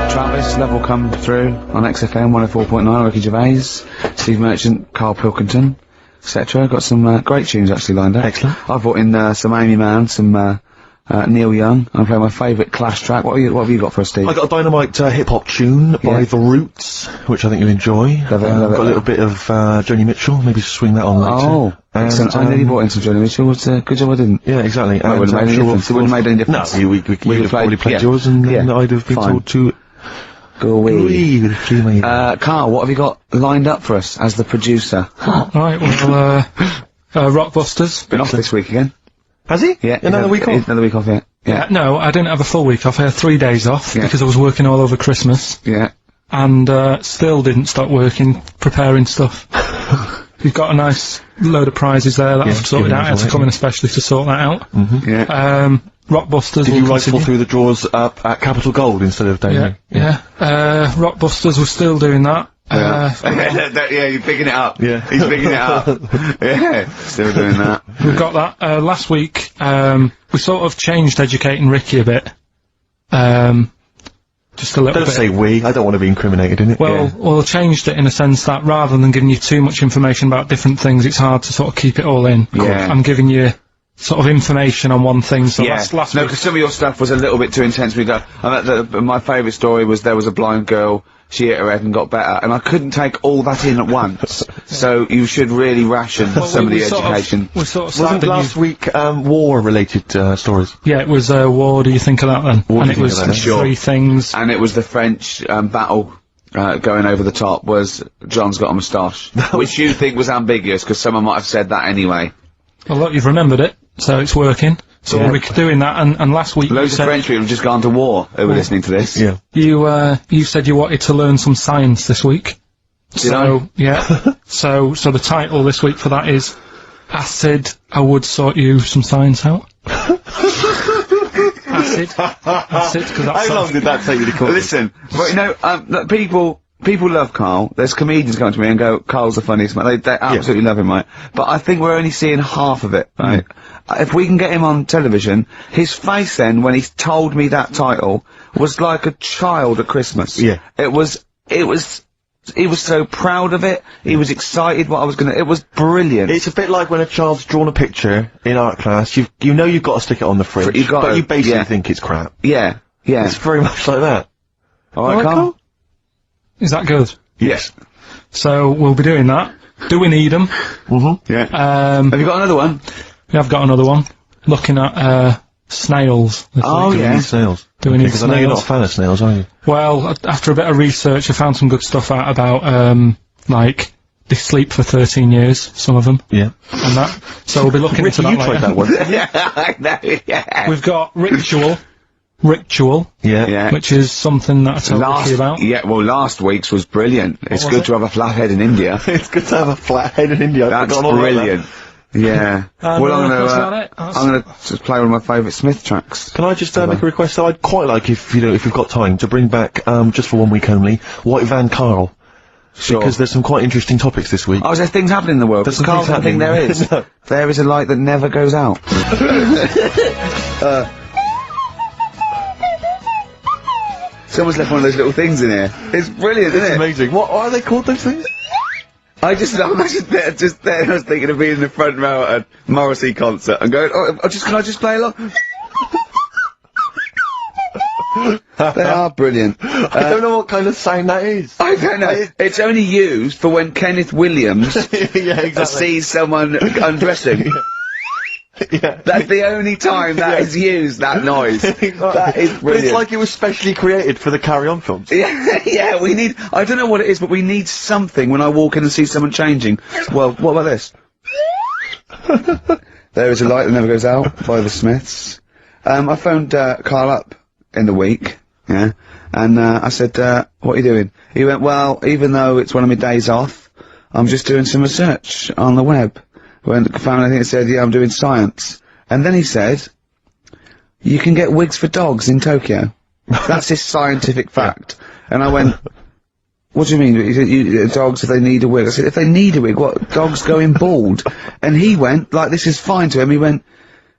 Travis, Level come through on XFM 104.9, Ricky Gervais, Steve Merchant, Karl Pilkington, etc. Got some great tunes actually lined up. Excellent. I've brought in some Amy Mann, some Neil Young. I'm playing my favourite Clash track. What have you got for us, Steve? I got a dynamite hip-hop tune by The Roots, which I think you'll enjoy. Love it, love it. Got a little bit of Joni Mitchell, maybe swing that on later. Oh, excellent. I nearly brought in some Joni Mitchell. Good job I didn't. Yeah, exactly. Well, it wouldn't have made any difference. It wouldn't have made any difference. No, we could have probably played yours, and I'd have been told to go away. Carl, what have you got lined up for us as the producer? Right, well, Rockbusters. Been off this week again. Has he? Yeah. Another week off? Another week off, yeah. Yeah. No, I didn't have a full week off. I had 3 days off because I was working all over Christmas. Yeah. And still didn't stop working, preparing stuff. You've got a nice load of prizes there that I've sorted out. I had to come in especially to sort that out. Yeah. Rockbusters. Did you rifle through the drawers up at Capital Gold instead of down here? Yeah. Rockbusters, we're still doing that. Yeah, you're picking it up. Yeah. He's picking it up. Yeah, still doing that. We've got that. Last week, we sort of changed Educating Ricky a bit. Just a little bit. Don't say we. I don't want to be incriminated in it. Well, changed it in a sense that rather than giving you too much information about different things, it's hard to sort of keep it all in. Yeah. I'm giving you sort of information on one thing. So last no, week, because some of your stuff was a little bit too intense. My favourite story was there was a blind girl. She hit her head and got better, and I couldn't take all that in at once. So you should really ration some of the education. Wasn't last week war-related stories? Yeah, it was war. Do you think of that then? And it was three things. And it was the French battle. Going over the top was John's got a moustache, which you think was ambiguous because someone might have said that anyway. Well, look, you've remembered it, so it's working. So we'll be doing that, and last week loads of French people have just gone to war who were listening to this. Yeah. You said you wanted to learn some science this week. Did I? Yeah. so the title this week for that is Acid, I Would Sort You Some Science Out. Acid, because that's... How long did that take you to come? Listen, but you know, people love Karl. There's comedians come to me and go, Karl's the funniest man. They absolutely love him, right? But I think we're only seeing half of it, right? If we can get him on television, his face then, when he told me that title, was like a child at Christmas. Yeah. He was so proud of it. He was excited what I was gonna, it was brilliant. It's a bit like when a child's drawn a picture in art class, you know you've got to stick it on the fridge, but you basically think it's crap. Yeah. Yeah. It's very much like that. Alright, Karl? Is that good? Yes. So we'll be doing that. Do we need them? Yeah. Have you got another one? Yeah, I've got another one. Looking at snails. This week. Yeah. Snails. Do we need Because I know you're not a fan of snails, are you? Well, after a bit of research, I found some good stuff out about like they sleep for 13 years. Some of them. Yeah. And that. So we'll be looking into that you later. tried that one. Yeah, I know. Yeah. We've got ritual. Yeah. Which is something that I told Ricky about. Yeah, well, last week's was brilliant. It's good to have a flat head in India. It's good to have a flat head in India. That's brilliant. Yeah. Well, I'm gonna just play one of my favourite Smith tracks. Can I just make a request? So I'd quite like, if you've got time, to bring back, just for 1 week only, White Van Karl. Sure. Because there's some quite interesting topics this week. Oh, there's things happening in the world. There's some Karl things happening. There is. No. There is a light that never goes out. Someone's left one of those little things in here. It's brilliant, isn't it? Amazing. What are they called, those things? I was thinking of being in the front row at a Morrissey concert and going, can I just play along? They are brilliant. I don't know what kind of sound that is. I don't know. It's only used for when Kenneth Williams yeah, exactly. sees someone undressing. Yeah. That's the only time that is used, that noise. That is brilliant. But it's like it was specially created for the Carry On films. Yeah, we need, I don't know what it is, but we need something when I walk in and see someone changing. Well, what about this? There is a light that never goes out by the Smiths. I phoned Karl up in the week, and I said, what are you doing? He went, well, even though it's one of my days off, I'm just doing some research on the web. When found anything that said, yeah, I'm doing science. And then he said, you can get wigs for dogs in Tokyo. That's his scientific fact. And I went, what do you mean? He said, dogs, if they need a wig. I said, if they need a wig, what? Dogs going bald? And he went, like, this is fine to him. He went,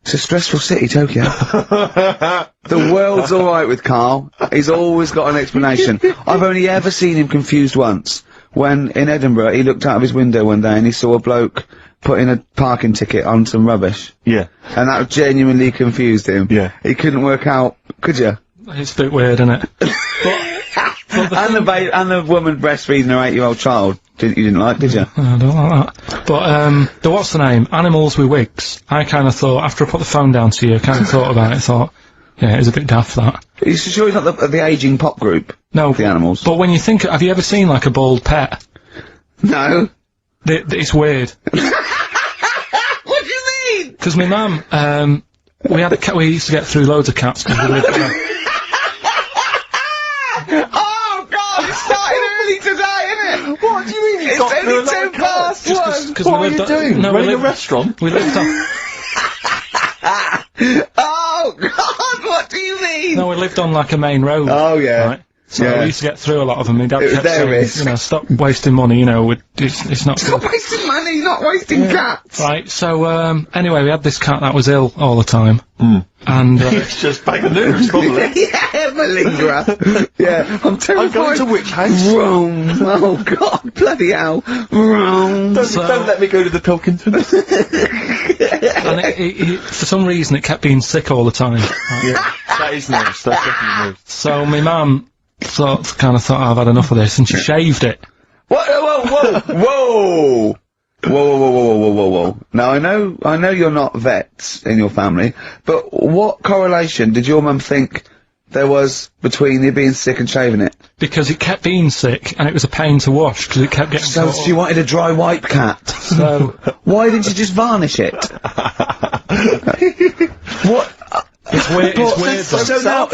It's a stressful city, Tokyo. The world's alright with Carl. He's always got an explanation. I've only ever seen him confused once. When, in Edinburgh, he looked out of his window one day and he saw a bloke putting a parking ticket on some rubbish. Yeah. And that genuinely confused him. Yeah. He couldn't work out, could you? It's a bit weird, isn't it? And the woman breastfeeding her 8-year-old child. You didn't like, did you? I don't like that. But, what's the name? Animals with wigs. I kind of thought, after I put the phone down to you, I kind of thought about it, thought, yeah, it's a bit daft, that. Are you sure he's not the ageing pop group? No. The Animals? But when you think, have you ever seen, like, a bald pet? No. It's weird. What do you mean? Because my mum, we had a cat, we used to get through loads of cats because we lived Oh god, it started early today, innit? What do you mean you got through a lot of cars? What are you doing? No, Running a restaurant? We lived on... Oh god, what do you mean? No, we lived on like a main road. Oh yeah. Right? So yeah. we used to get through a lot of them. My dad It was kept their saying, risk. you know, stop wasting money, you know, it's not Stop good. wasting money, not wasting cats! Right, so, anyway, we had this cat that was ill all the time. And, It's just bang the news, probably. Yeah, malingerer. Yeah, I'm terrified. I'm going to which house? Rome. Oh god, bloody hell. Rome. Don't let me go to the Pilkingtons. and it, for some reason, it kept being sick all the time. Right? Yeah, that is news. That's definitely news. So my mum kind of thought, I've had enough of this, and she shaved it. What? Whoa! Whoa! Now, I know you're not vets in your family, but what correlation did your mum think there was between you being sick and shaving it? Because it kept being sick, and it was a pain to wash, because it kept getting So caught she wanted a dry wipe cat. So, Why didn't you just varnish it? What? it's weird,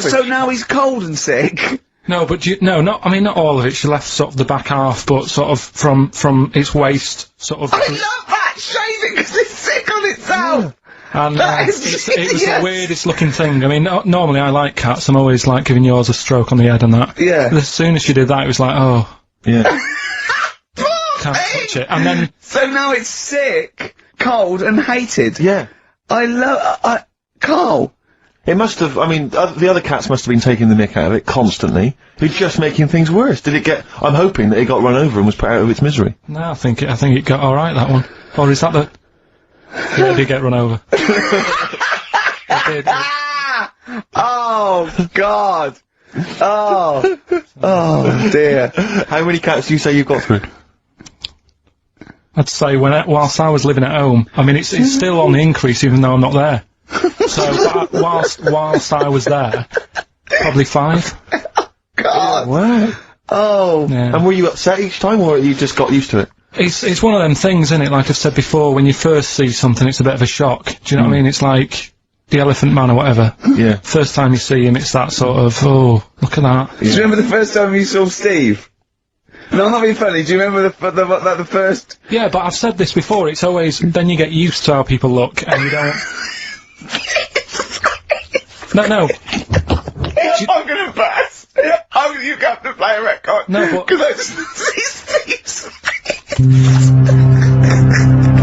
So now he's cold and sick. No, but I mean, not all of it. She left sort of the back half, but sort of from its waist, sort of. I love that shaving because it's sick on itself. And That is it was the genius. weirdest looking thing. I mean, normally I like cats. I'm always like giving yours a stroke on the head and that. Yeah. But as soon as she did that, it was like, oh, Yeah. can't touch it. And then So now it's sick, cold, and hated. Yeah. Carl. It must have, I mean, the other cats must have been taking the mick out of it constantly. It's just making things worse. Did it get, I'm hoping that it got run over and was put out of its misery. no, I think it got all right, that one. Or is that the? Yeah, it did get run over. It did. Oh, God. Oh, dear. How many cats do you say you've got through? I'd say whilst I was living at home, I mean, it's still on the increase even though I'm not there. So whilst I was there, probably 5. God. Wow. Oh. Yeah. And were you upset each time, or you just got used to it? It's one of them things, isn't it? Like I've said before, when you first see something, it's a bit of a shock. Do you know what I mean? It's like the Elephant Man or whatever. Yeah. First time you see him, it's that sort of, oh, look at that. Do you remember the first time you saw Steve? No, I'm not being funny. Do you remember the first? Yeah, but I've said this before. It's always then you get used to how people look, and you don't. No. I'm gonna burst. You have to play a record. No, but because I just see Steve's.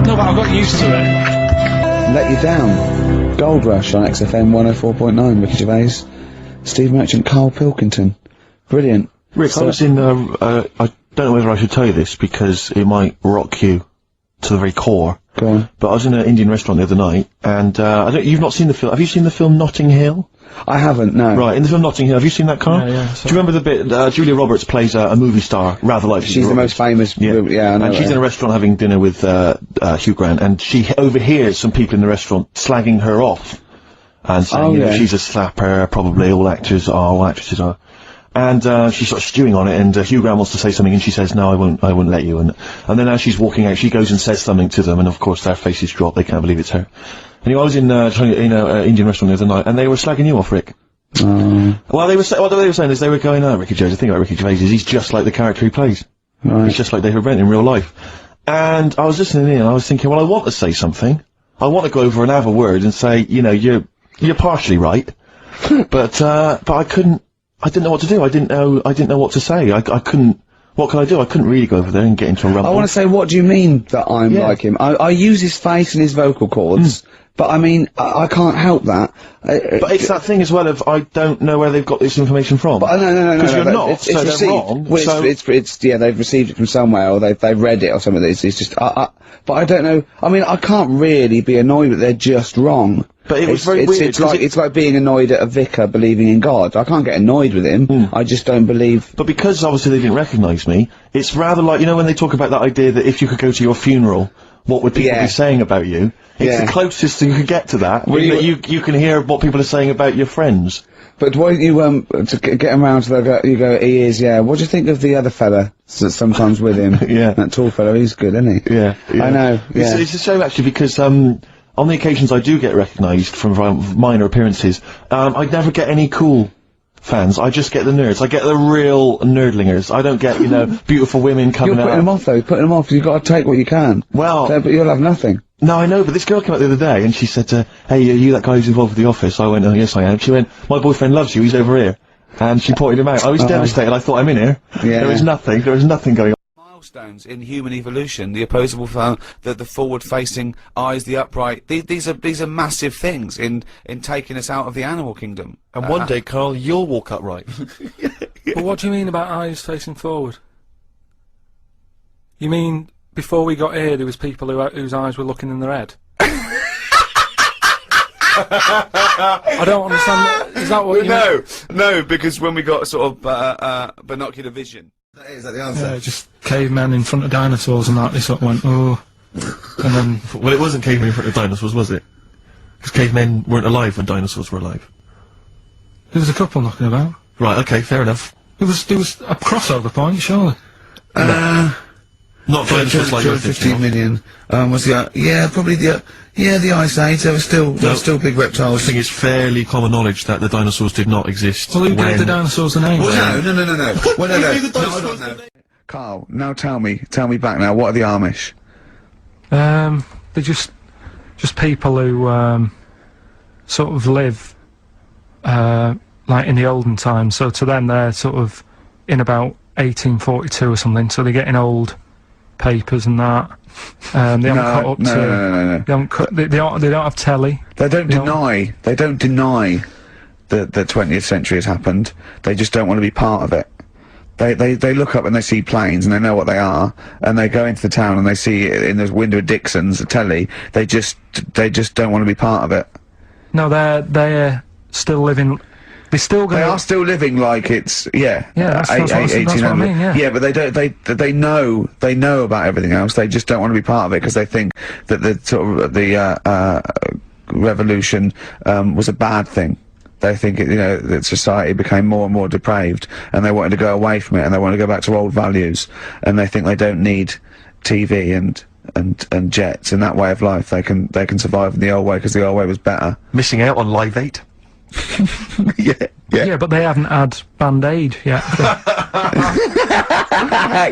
no, but I got used to it. Let You Down. Gold Rush on XFM 104.9. Ricky Gervais, Steve Merchant, Karl Pilkington. Brilliant. Rick, I was in, I don't know whether I should tell you this because it might rock you to the very core. Go on. But I was in an Indian restaurant the other night, and you've not seen the film. Have you seen the film Notting Hill? I haven't, no. Right, in the film Notting Hill, have you seen that, Carl? Yeah. Do you remember the bit, Julia Roberts plays a movie star, rather like She's Julia the Roberts. most famous. Yeah, I know and she's her. in a restaurant having dinner with Hugh Grant, and she overhears some people in the restaurant slagging her off, and saying, you know, she's a slapper, probably all actresses are. And she starts stewing on it, and Hugh Grant wants to say something, and she says, "No, I won't let you." And then as she's walking out, she goes and says something to them, and of course their faces drop. They can't believe it's her. Anyway, I was in Indian restaurant the other night, and they were slagging you off, Rick. Well, what they were saying is they were going, "Oh, Ricky Gervais. The thing about Ricky Gervais is he's just like the character he plays. Right. He's just like David Brent in real life." And I was listening in, and I was thinking, well, I want to say something. I want to go over and have a word and say, you know, you're partially right, but I couldn't. I didn't know what to do. I didn't know what to say. I couldn't. What could I do? I couldn't really go over there and get into a rumble. I want to say, what do you mean that I'm like him? I use his face and his vocal cords But I mean, I can't help that. But it's that thing as well of, I don't know where they've got this information from. But no. Because you're not, it's so received. they're wrong. Well, so yeah, they've received it from somewhere, or they've read it or something. It's just, but I don't know. I mean, I can't really be annoyed that they're just wrong. But it was very weird. It's like being annoyed at a vicar believing in God. I can't get annoyed with him. I just don't believe. But because obviously they didn't recognise me, it's rather like, you know, when they talk about that idea that if you could go to your funeral, what would people be saying about you? It's the closest you could get to that. Well, you can hear what people are saying about your friends. But why don't you, to get him round to that, you go, he is, yeah. What do you think of the other fella that's sometimes with him? That tall fella, he's good, isn't he? Yeah. I know, It's a shame, actually, because, on the occasions I do get recognised from minor appearances, I never get any cool fans. I just get the nerds. I get the real nerdlingers. I don't get, you know, beautiful women coming out. You're putting them off, though. Putting them off. You've got to take what you can. Well... but you'll have nothing. No, I know, but this girl came out the other day, and she said, hey, are you that guy who's involved with The Office? I went, oh, yes, I am. She went, my boyfriend loves you, he's over here. And she pointed him out. I was devastated. I thought, I'm in here. There was nothing going on. Milestones in human evolution, the opposable phone, the forward-facing eyes, the upright. These are massive things in taking us out of the animal kingdom. And one day, Carl, you'll walk upright. But what do you mean about eyes facing forward? You mean before we got here, there was people whose eyes were looking in their head? I don't understand. Is that what you mean? No, because when we got sort of binocular vision. Is that the answer? Yeah, just cavemen in front of dinosaurs and that. They sort of went, oh, and then. Well, it wasn't cavemen in front of dinosaurs, was it? Because cavemen weren't alive when dinosaurs were alive. There was a couple knocking about. Right. Okay. Fair enough. There was a crossover point, surely. Not dinosaurs like 15 million. Was the probably the Ice Age. There were still big reptiles. I think it's fairly common knowledge that the dinosaurs did not exist. Well, who gave the dinosaurs the name? Well, no. Well, no. I don't know. Carl, now tell me back now. What are the Amish? They're just people who sort of live like in the olden times. So to them, they're sort of in about 1842 or something. So they're getting old papers and that. They haven't caught up to. No. They don't have telly. They don't deny the 20th century has happened. They just don't want to be part of it. They look up and they see planes and they know what they are, and they go into the town and they see it in the window of Dixon's, a telly. They just don't want to be part of it. No, they're still living. They are still living like it's that's what I mean. Yeah, but they know about everything else. They just don't want to be part of it because they think that the sort of the revolution was a bad thing. They think that society became more and more depraved, and they wanted to go away from it, and they want to go back to old values, and they think they don't need TV and jets and that way of life. They can survive in the old way because the old way was better. Missing out on Live 8. Yeah, but they haven't had Band-Aid yet.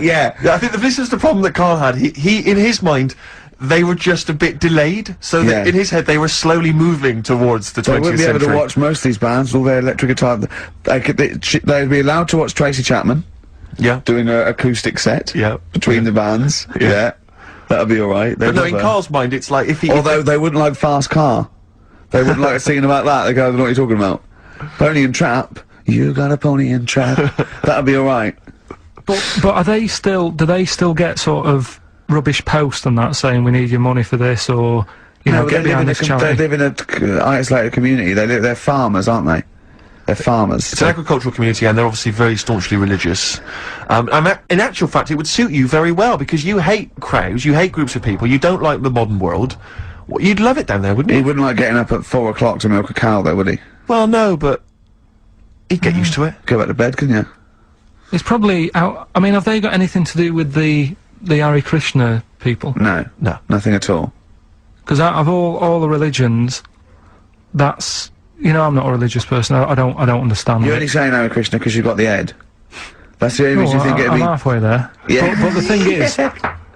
Yeah, I think this is the problem that Carl had. He in his mind, they were just a bit delayed, so that in his head they were slowly moving towards the 20th century. They wouldn't be able to watch most of these bands, all their electric guitar. They'd be allowed to watch Tracy Chapman. Yeah. Doing an acoustic set. Yeah. Between the bands. Yeah. That'd be alright. But no, in Carl's mind, it's like if he. Although they wouldn't like Fast Car. They wouldn't like singing about that. They go, I don't know what you're talking about. Pony and Trap. You got a pony and trap. That'd be alright. But are they still? Do they still get sort of rubbish post and that saying we need your money for this, or get behind this charity? They live in a isolated community. They're farmers, aren't they? They're farmers. It's an agricultural community, and they're obviously very staunchly religious. In actual fact, it would suit you very well because you hate crowds, you hate groups of people, you don't like the modern world. You'd love it down there, wouldn't you? He wouldn't like getting up at 4 o'clock to milk a cow, though, would he? Well, no, but he'd get used to it. Go back to bed, couldn't you? It's probably out. I mean, have they got anything to do with the Hare Krishna people? No, nothing at all. Because out of all the religions, that's I'm not a religious person. I don't understand. You're only saying Hare Krishna because you've got the head. That's the only reason you think it'd be. I'm halfway there. Yeah. But the thing is.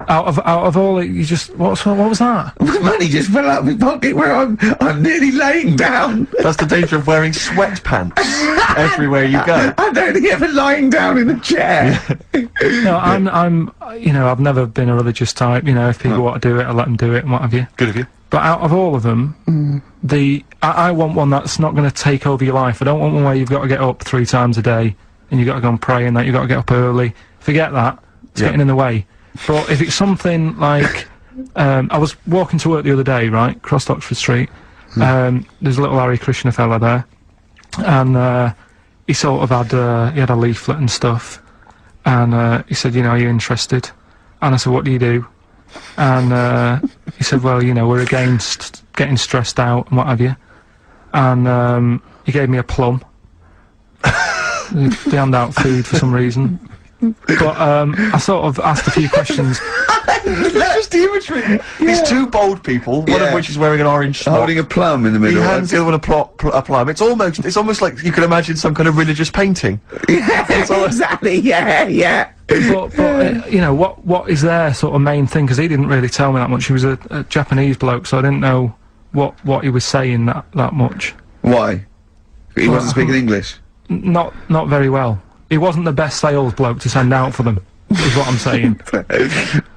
Out of all it, you just what was that? Money just fell out of my pocket where I'm nearly laying down. That's the danger of wearing sweatpants everywhere you go. I'm only ever lying down in a chair. No, I'm I've never been a religious type. If people want to do it, I let them do it and what have you. Good of you. But out of all of them, I want one that's not going to take over your life. I don't want one where you've got to get up 3 times a day and you've got to go and pray and that you've got to get up early. Forget that. It's getting in the way. But if it's something like, I was walking to work the other day, right, across Oxford Street. There's a little Hare Krishna fella there, and he sort of had he had a leaflet and stuff, and he said, you know, are you interested? And I said, what do you do? And he said, well, you know, we're against getting stressed out and what have you. And he gave me a plum. They hand out food for some reason. But I sort of asked a few questions. That's just the imagery. These 2 bald people, one of which is wearing an orange smock. Holding a plum in the middle. He hands the other one a plum. It's almost like you could imagine some kind of religious painting. Exactly, yeah. But you know, what is their sort of main thing? Because he didn't really tell me that much. He was a Japanese bloke, so I didn't know what he was saying that much. Why? He wasn't speaking English? Not very well. He wasn't the best sales bloke to send out for them, is what I'm saying.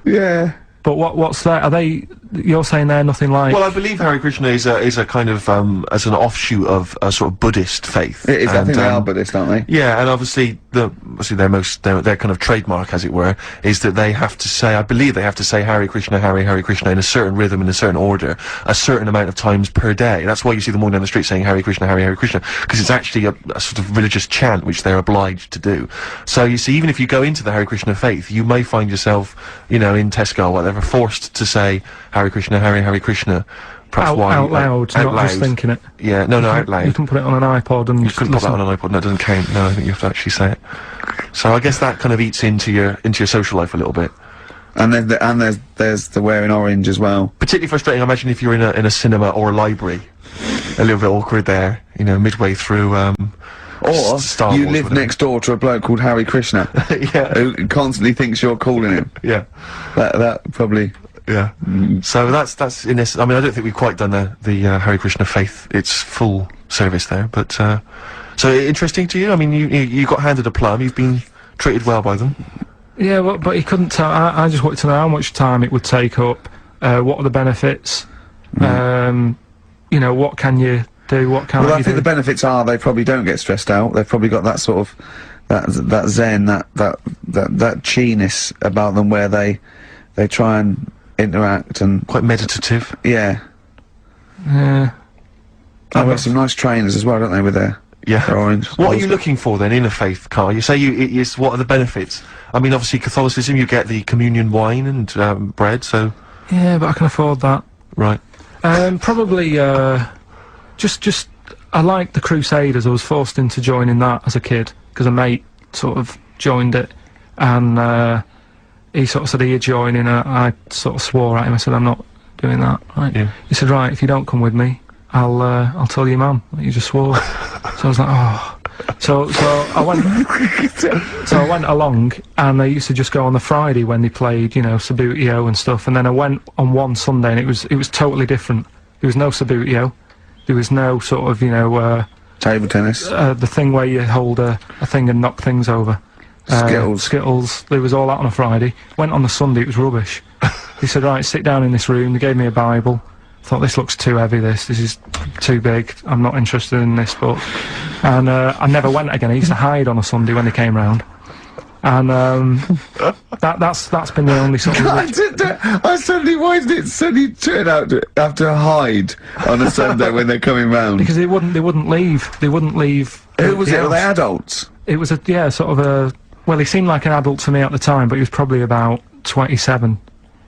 Yeah. But what's that? Are they? You're saying they're nothing like? Well, I believe Hare Krishna is a kind of as an offshoot of a sort of Buddhist faith. It is. I think they are Buddhist, aren't they? Yeah, and obviously their kind of trademark, as it were, is that they have to say. I believe they have to say Hare Krishna, Hare Krishna in a certain rhythm, in a certain order, a certain amount of times per day. That's why you see them walking down the street saying Hare Krishna, Hare Krishna, because it's actually a sort of religious chant which they're obliged to do. So you see, even if you go into the Hare Krishna faith, you may find yourself, you know, in Tesco or whatever, forced to say Hare Krishna, Hare Krishna. Perhaps out loud, not just thinking it. Yeah, no, out loud. You can put it on an iPod and you couldn't put that on an iPod. No, it doesn't count. No, I think you have to actually say it. So I guess that kind of eats into your social life a little bit. And then there's the wearing orange as well. Particularly frustrating, I imagine, if you're in a cinema or a library. A little bit awkward there, you know, midway through. Or Star you Wars, live whatever. next door to a bloke called Hare Krishna, Yeah. who constantly thinks you're calling him. Yeah. That probably. Yeah. So that's in this. I mean, I don't think we've quite done the Hare Krishna faith its full service there, but so interesting to you. I mean, you got handed a plum. You've been treated well by them. Yeah, but he couldn't tell. I just wanted to know how much time it would take up. What are the benefits? You know, what can you do? What can't you do? Well, I think the benefits are they probably don't get stressed out. They've probably got that sort of that zen, that chi-ness about them, where they try and interact and Quite meditative. yeah. Yeah. They've got some nice trainers as well, don't they, with their orange. What are you looking for then in a faith, Carl? You say what are the benefits? I mean, obviously Catholicism, you get the communion wine and bread, so... Yeah, but I can afford that. Right. Probably, just, I liked the Crusaders. I was forced into joining that as a kid, because a mate sort of joined it, and, he sort of said, are you joining? I sort of swore at him. I said, I'm not doing that, right? Yeah. He said, right, if you don't come with me, I'll tell your mum that you just swore. So I was like, oh. So I went along, and they used to just go on the Friday when they played, you know, Sabutio and stuff, and then I went on one Sunday, and it was totally different. There was no Sabutio. There was no sort of, you know, Table tennis. the thing where you hold a thing and knock things over. Skittles. There was all that on a Friday. Went on the Sunday, it was rubbish. He said, right, sit down in this room. They gave me a Bible. Thought, this looks too heavy, this is too big. I'm not interested in this book. And I never went again. I used to hide on a Sunday when they came round. And that's been the only sort of... I suddenly, why did it suddenly turn out to have to hide on a Sunday when they're coming round? Because they wouldn't leave. They wouldn't leave. Who was it? Were they adults? It was sort of a... Well, he seemed like an adult to me at the time, but he was probably about 27.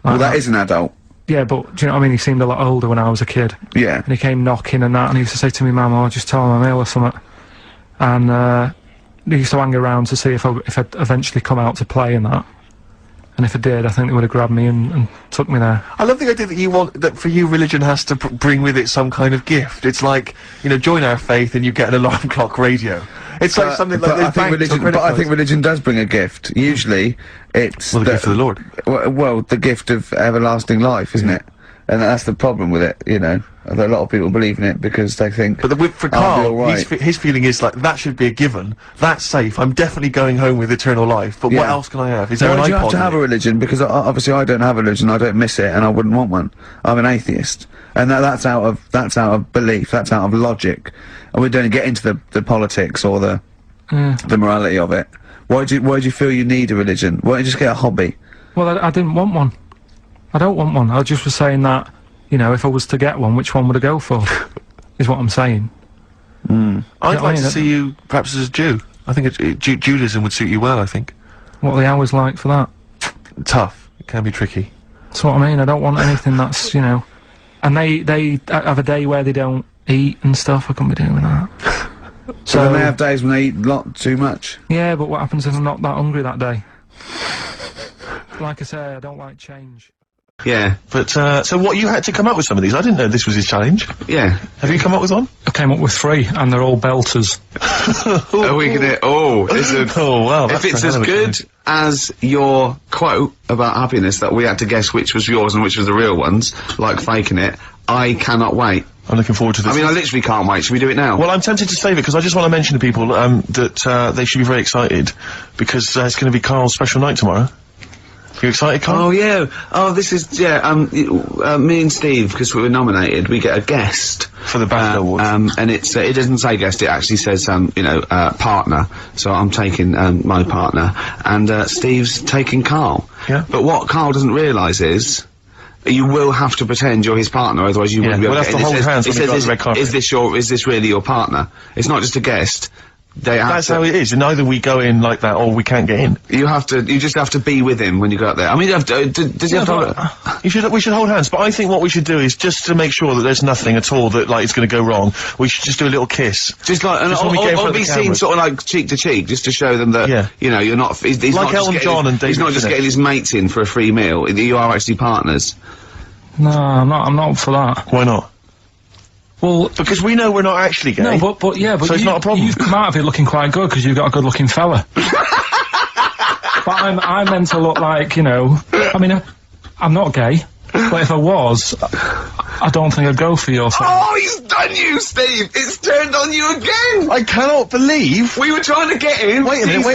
Well, that is an adult. Yeah, but do you know what I mean? He seemed a lot older when I was a kid. Yeah. And he came knocking and that, and he used to say to me, Mum, I'll just tell him I'm ill or something. And he used to hang around to see if I'd eventually come out to play and that. And if I did, I think they would have grabbed me and took me there. I love the idea that for you religion has to bring with it some kind of gift. It's like, you know, join our faith and you get an alarm clock radio. It's like something like I think religion does bring a gift. Usually, it's the gift of the Lord. Well, the gift of everlasting life, isn't it? And that's the problem with it, you know. A lot of people believe in it because they think. But for Carl, his feeling is like, that should be a given. That's safe. I'm definitely going home with eternal life. But what else can I have? Is there an iPod? You have to have a religion? Because obviously I don't have a religion. I don't miss it, and I wouldn't want one. I'm an atheist, and that's out of belief. That's out of logic. And we don't get into the politics or the morality of it. Why do you feel you need a religion? Why don't you just get a hobby? Well, I didn't want one. I don't want one. I just was saying that, you know, if I was to get one, which one would I go for? Is what I'm saying. I'd like to see you perhaps as a Jew. I think Judaism would suit you well, I think. What are the hours like for that? Tough. It can be tricky. That's what I mean. I don't want anything that's, you know... And they have a day where they don't eat and stuff. I couldn't be doing that. So then they have days when they eat too much? Yeah, but what happens if I'm not that hungry that day? Like I say, I don't like change. Yeah. But, so what, you had to come up with some of these? I didn't know this was his challenge. Yeah. Have you come up with one? I came up with 3, and they're all belters. Are we gonna... Oh, oh, wow. If it's as good as your quote about happiness that we had to guess which was yours and which was the real ones, like faking it, I cannot wait. I'm looking forward to this. I mean, I literally can't wait. Should we do it now? Well, I'm tempted to save it, because I just want to mention to people, that, they should be very excited, because, it's gonna be Carl's special night tomorrow. You excited, Carl? Oh, yeah. Oh, this is, me and Steve, because we were nominated, we get a guest. For the BAFTA Awards. And it's, it doesn't say guest, it actually says, partner. So I'm taking, my partner. And, Steve's taking Carl. Yeah. But what Carl doesn't realise is, you will have to pretend you're his partner, otherwise you wouldn't be able to get in. We'll have to hold hands when we go on the red carpet. Is this really your partner? It's not just a guest. That's how it is, and either we go in like that or we can't get in. You just have to be with him when you go out there. I mean, does he have to... We should hold hands, but I think what we should do is, just to make sure that there's nothing at all that, like, is gonna go wrong, we should just do a little kiss. Just like, or be seen sort of like cheek to cheek, just to show them that, you know, you're not... He's like not Elton John and David He's not just getting his mates in for a free meal, you are actually partners. No, I'm not up for that. Why not? Well, because we know we're not actually gay. No, but so it's not a problem. You've come out of it looking quite good because you've got a good-looking fella. But I'm meant to look like, you know. I mean, I'm not gay, but if I was, I don't think I'd go for your thing. Oh, he's done you, Steve! It's turned on you again! I cannot believe we were trying to get in. Wait a minute.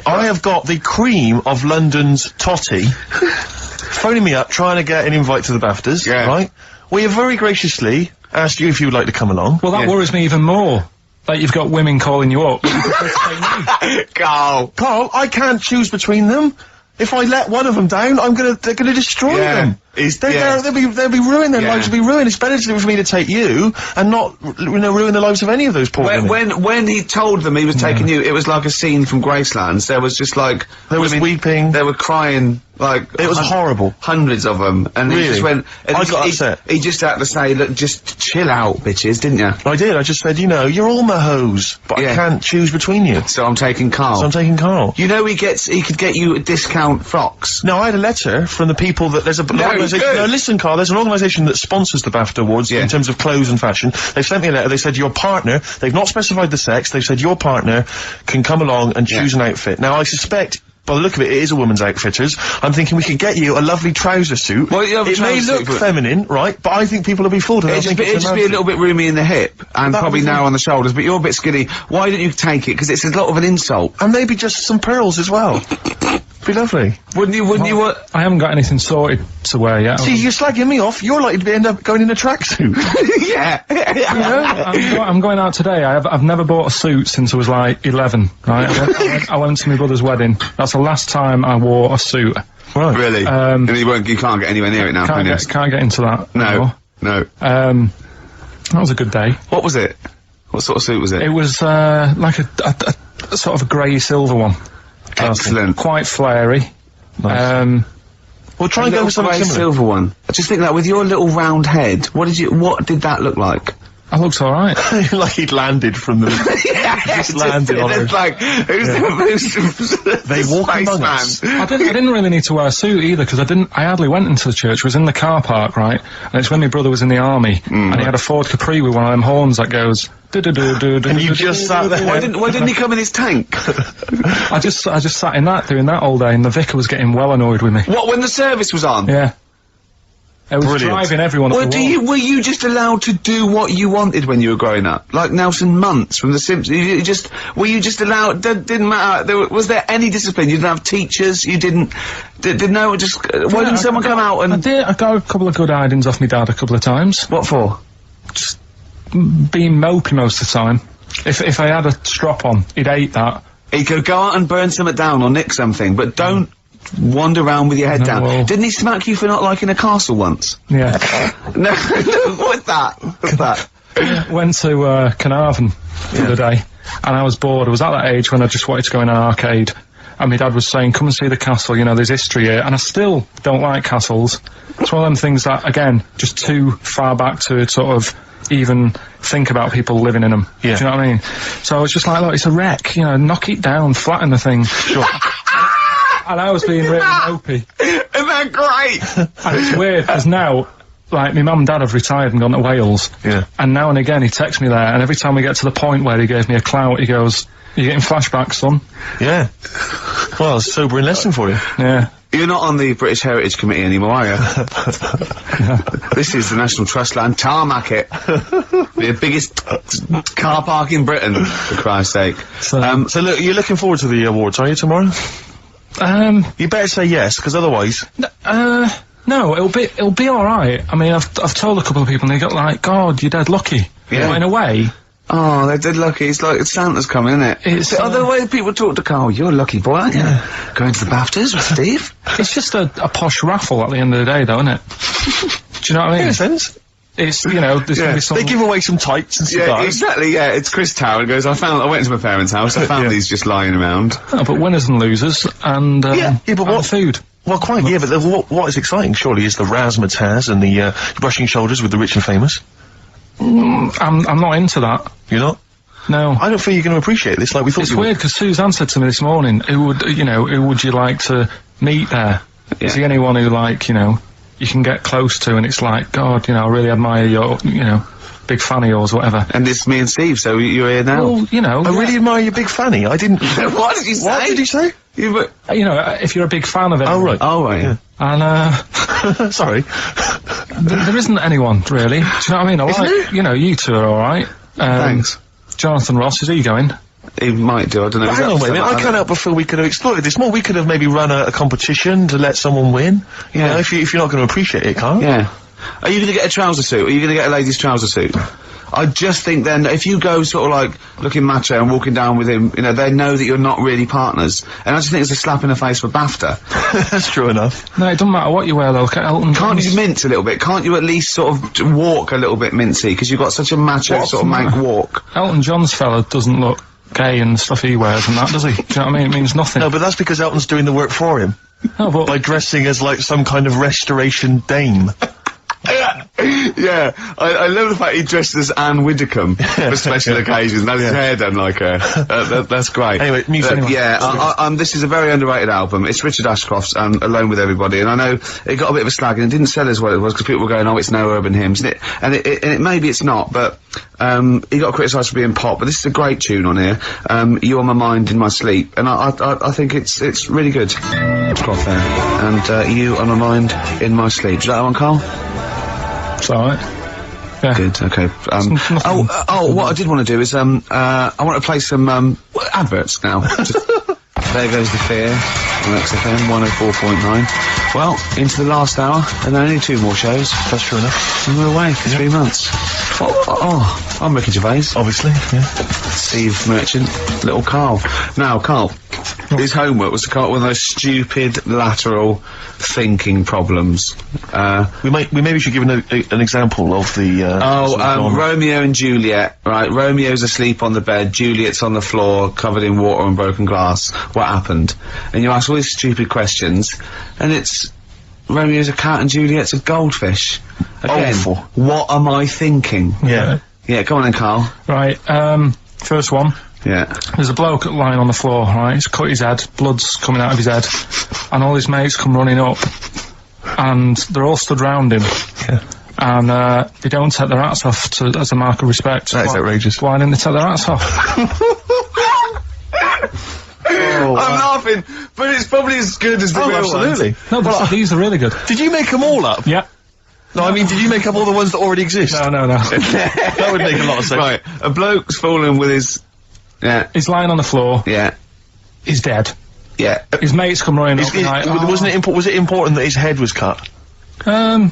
I have got the cream of London's totty phoning me up, trying to get an invite to the BAFTAs. Yeah. Right. We have very graciously asked you if you would like to come along. Well, that worries me even more. That you've got women calling you up. Carl, I can't choose between them. If I let one of them down, they're gonna destroy them. They'll be ruined. Their lives will be ruined. It's better for me to take you and not, you know, ruin the lives of any of those poor women. When he told them he was taking you, it was like a scene from Graceland. There was just like there was weeping. They were crying. Like it was horrible. Hundreds of them, and really? He just went. And I got upset. He just had to say, "Look, just chill out, bitches," didn't you? I did. I just said, you know, you're all my hoes, but I can't choose between you. So I'm taking Carl. You know, he could get you discount frocks. No, I had a letter from the people that there's organisation. No, listen, Carl. There's an organisation that sponsors the BAFTA Awards in terms of clothes and fashion. They've sent me a letter. They said your partner. They've not specified the sex. They've said your partner can come along and choose an outfit. Now, I suspect, by the look of it, it is a woman's outfitters. I'm thinking we could get you a lovely trouser suit. Well, it may look feminine, right? But I think people will be fooled. It'd just be a little bit roomy in the hip and probably narrow on the shoulders. But you're a bit skinny. Why don't you take it? Because it's a lot of an insult. And maybe just some pearls as well. Be lovely. Wouldn't you? I haven't got anything sorted to wear yet. See, you're slagging me off. You're likely to end up going in a tracksuit. Yeah. You know, I'm going out today. I've never bought a suit since I was like 11. Right. I went to my brother's wedding. That's the last time I wore a suit. Right. Really? And you can't get anywhere near it now. Can't get into that. No. That was a good day. What was it? What sort of suit was it? It was like a sort of a grey silver one. Excellent. Quite flary. Nice. We'll try and go with something similar. Silver one. I just think that with your little round head, what did that look like? That looks alright. Like he'd landed from the... just landed on it's like, who's they walk among us. I didn't really need to wear a suit either, because I hardly went into the church. I was in the car park, right? And it's when my brother was in the army, and he had a Ford Capri with one of them horns that goes... And you just sat there. Why didn't he come in his tank? I just sat in that, doing that all day, and the vicar was getting well annoyed with me. What, when the service was on? Yeah. I was Brilliant. driving everyone up the wall. Were you just allowed to do what you wanted when you were growing up? Like Nelson Muntz from The Simpsons? Were you just allowed, didn't matter, was there any discipline? You didn't have teachers, you didn't, why didn't someone come out and... I got a couple of good hidings off my dad a couple of times. What for? Just being mopey most of the time. If I had a strop on, he'd ate that. He could go out and burn something down or nick something, but don't wander around with your head down. Well. Didn't he smack you for not liking a castle once? Yeah. No, what's that? What's that? Went to Carnarvon the other day, and I was bored. I was at that age when I just wanted to go in an arcade, and my dad was saying, come and see the castle, you know, there's history here, and I still don't like castles. It's one of them things that, again, just too far back to sort of even think about people living in them. Yeah. Do you know what I mean? So I was just like, look, it's a wreck, you know, knock it down, flatten the thing. Sure. And I was being really mopey. Isn't that great? And it's weird, because now, like, my mum and dad have retired and gone to Wales. Yeah. And now and again he texts me there, and every time we get to the point where he gave me a clout, he goes, "You're getting flashbacks, son." Yeah. Well, it's a sobering lesson for you. Yeah. You're not on the British Heritage Committee anymore, are you? This is the National Trust land. Tarmac it. The biggest car park in Britain, for Christ's sake. So look, you're looking forward to the awards, are you, tomorrow? You better say yes, because otherwise... No, it'll be alright. I mean, I've told a couple of people, and they got like, God, you're dead lucky. Yeah. But in a way... Oh, they're dead lucky. It's like Santa's coming, isn't it? It's, the way people talk to Carl, you're a lucky boy, aren't you? Going to the BAFTAs with Steve? It's just a posh raffle at the end of the day, though, isn't it? Do you know what I mean? Makes sense. It's, you know, there's gonna be some... They give away some tights and cigars. Yeah, exactly, yeah. It's Chris Tower and goes, I went to my parents' house, I found these just lying around. Oh, but winners and losers, and, but and what food. Well, quite, yeah, but what is exciting, surely, is the razzmatazz and the, brushing shoulders with the rich and famous. I'm not into that. You're not? No. I don't feel you're going to appreciate this like we thought It's you would. weird, because Suzanne said to me this morning, who would you like to meet there? Yeah. Is there anyone who, like, you know, you can get close to, and it's like, God, you know, I really admire your, you know, big fan of yours, whatever. And it's me and Steve, so you're here now. Well, you know... I really admire your big fanny. I didn't... What did you say? What did he say? You know, if you're a big fan of it. Oh, right. Oh, right, yeah. And, Sorry. there isn't anyone, really. Do you know what I mean? I like, you know, you two are alright. Thanks. Jonathan Ross, is he going? He might do, I don't know. Hang on, wait a minute. I can't help but feel we could have exploited this more. We could have maybe run a competition to let someone win. You know, if you're not going to appreciate it, Carl. Yeah. Are you going to get a trouser suit? Are you going to get a ladies' trouser suit? I just think then, if you go sort of like looking macho and walking down with him, you know, they know that you're not really partners. And I just think it's a slap in the face for BAFTA. That's true enough. No, it doesn't matter what you wear, though. Look at Elton Can't John's. you mince a little bit? Can't you at least sort of walk a little bit mincy? Because you've got such a macho What's sort of the mank matter? walk. Elton John's fella doesn't look gay and stuff he wears and that, does he? Do you know what I mean? It means nothing. No, but that's because Elton's doing the work for him. No, but... By dressing as, like, some kind of restoration dame. Yeah, I love the fact he dressed as Anne Widdecombe for special occasions. That's his hair done like her. That's great. Anyway, music. Yeah, this is a very underrated album. It's Richard Ashcroft's Alone With Everybody, and I know it got a bit of a slag and it didn't sell as well as it was because people were going, oh, it's no urban hymns, and it maybe it's not, but he got criticised for being pop, but this is a great tune on here. You On My Mind in My Sleep, and I think it's really good. Ashcroft there, and You On My Mind in My Sleep. Do you like that one, Carl? It's alright. Yeah. Good, okay. What I did want to do is, I want to play some, adverts now. There Goes the Fear on XFM 104.9. Well, into the last hour, and only 2 more shows. That's true enough. And we're away for 3 months. I'm Ricky Gervais. Obviously, yeah. Steve Merchant, little Carl. Now, Carl, his homework was to come up with one of those stupid lateral thinking problems. We maybe should give an example of the, Romeo and Juliet, right? Romeo's asleep on the bed, Juliet's on the floor, covered in water and broken glass. What happened? And you ask all these stupid questions, and it's Romeo's a cat and Juliet's a goldfish. Again, awful. What am I thinking? Yeah. Yeah, come on then, Carl. Right, first one. Yeah. There's a bloke lying on the floor, right? He's cut his head, blood's coming out of his head, and all his mates come running up, and they're all stood round him. Yeah. And, they don't take their hats off as a mark of respect. That is outrageous. Why didn't they take their hats off? I'm laughing, but it's probably as good as the real absolutely. ones. No, but these are really good. Did you make them all up? Yeah. No, I mean, did you make up all the ones that already exist? No. That would make a lot of sense. Right, a bloke's fallen with his... Yeah. He's lying on the floor. Yeah. He's dead. Yeah. His mates come running up like, Was it important that his head was cut? I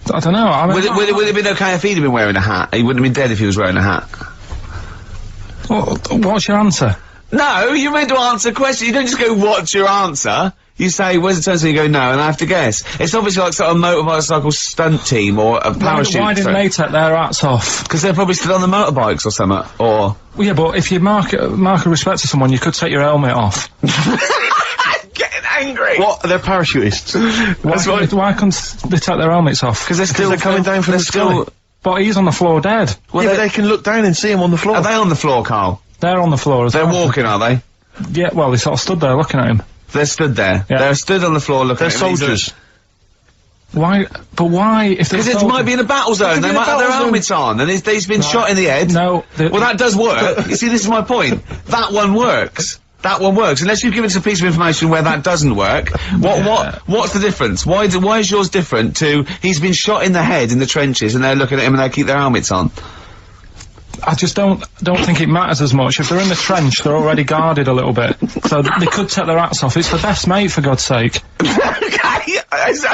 don't know. I mean, Would it have been okay if he'd have been wearing a hat? He wouldn't have been dead if he was wearing a hat. What's your answer? No, you're meant to answer questions. You don't just go, what's your answer? You say, where's the turn, so you go, no, and I have to guess. It's obviously like sort of motorcycle stunt team or a parachute. Why didn't they take their hats off? Because they're probably still on the motorbikes or something, or... Well, yeah, but if you mark a respect to someone, you could take your helmet off. Getting angry! What? They're parachutists. Why couldn't they take their helmets off? Because they're coming down from the sky. But he's on the floor dead. Well, yeah, but they can look down and see him on the floor. Are they on the floor, Carl? They're on the floor as well. They're walking, are they? Yeah, well, they sort of stood there looking at him. They're stood there. Yeah. They're stood on the floor looking at him. They're soldiers. Why? But why? If Because it might be in a battle zone. They might have their helmets on, and he's been shot in the head. No. Well, that does work. You see, this is my point. That one works. That one works. Unless you've given us a piece of information where that doesn't work. What's the difference? Why is yours different to he's been shot in the head in the trenches, and they're looking at him and they keep their helmets on? I just don't think it matters as much. If they're in the trench, they're already guarded a little bit. So they could take their hats off. It's the best mate, for God's sake. Okay,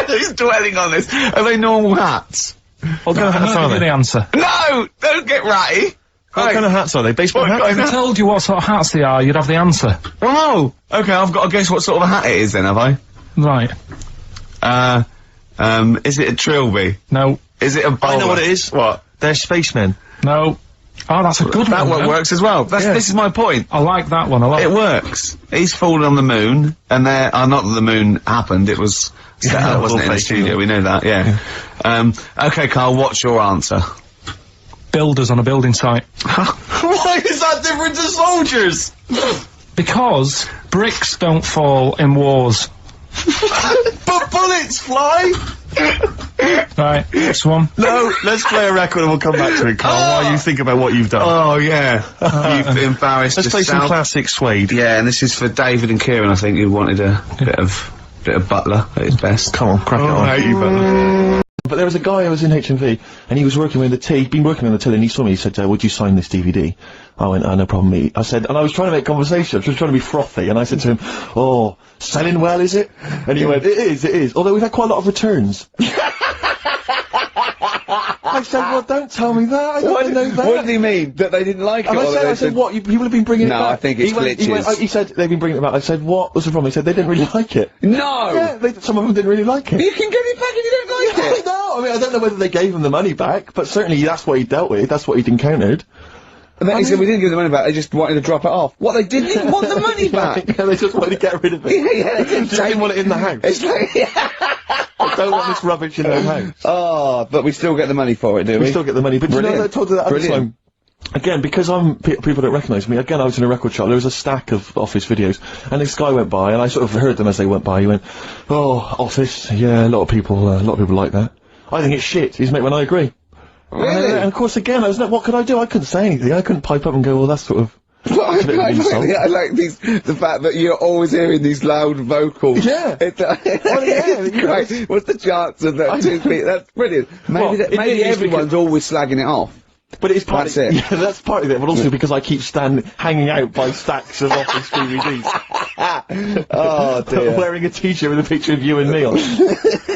who's dwelling on this? Are they normal hats? What kind of hats are they? The answer. No! Don't get ratty! What kind of hats are they? Baseball hats? If I told you what sort of hats they are, you'd have the answer. Oh! Okay, I've got to guess what sort of a hat it is then, have I? Right. Is it a trilby? No. Is it a bowler? I know what it is. What? They're spacemen. No. Oh, that's a good That one. one works as well. This is my point. I like that one a lot. It works. He's fallen on the moon, and not that the moon happened, it was set up, wasn't it, in the studio, we know that, yeah. Okay, Carl, what's your answer? Builders on a building site. Why is that different to soldiers? Because bricks don't fall in wars. But bullets fly! Right, next one. No, let's play a record and we'll come back to it, Carl, while you think about what you've done. Oh, yeah. You've embarrassed Let's play yourself. some classic Suede. Yeah, and this is for David and Kieran, I think, who wanted a bit of Butler at his best. Come on, crack it on. I hate you, Butler. But there was a guy who was in HMV, and he was working with the till, he'd been working on the till, and he saw me, he said, would you sign this DVD? I went, no problem, mate. I said, and I was trying to make conversation, I was trying to be frothy, and I said to him, oh, selling well, is it? And he went, it is, although we've had quite a lot of returns. I said, well, don't tell me that, I don't know that. What did he mean? That they didn't like it? And I said, what, people have been bringing it back? No, I think it's glitches. He said, they've been bringing it back. I said, what was the problem? He said, they didn't really like it. No! Yeah, some of them didn't really like it. You can get it back if you don't like it! No, I mean, I don't know whether they gave him the money back, but certainly that's what he dealt with, that's what he'd encountered. And then he said, we didn't give the money back, they just wanted to drop it off. What, they didn't even want the money back? Yeah, they just wanted to get rid of it. Yeah, they didn't want it in the house. It's like, I don't want this rubbish in their house. Oh, but we still get the money for it, do we? We still get the money, but you know, I told you that at the time. Again, because people don't recognise me, again, I was in a record shop, there was a stack of Office videos, and this guy went by, and I sort of heard them as they went by, he went, oh, Office, yeah, a lot of people like that. I think it's shit, he's mate when I agree. Really? And of course, again, what could I do? I couldn't say anything, I couldn't pipe up and go, well, that's sort of... I like the fact that you're always hearing these loud vocals. Yeah. It's great. What's the chance of that? That's brilliant. Maybe everyone's always slagging it off. But it's part of it. Yeah, that's part of it, but also because I keep hanging out by stacks of Office DVDs. Oh dear. Wearing a t-shirt with a picture of you and me on.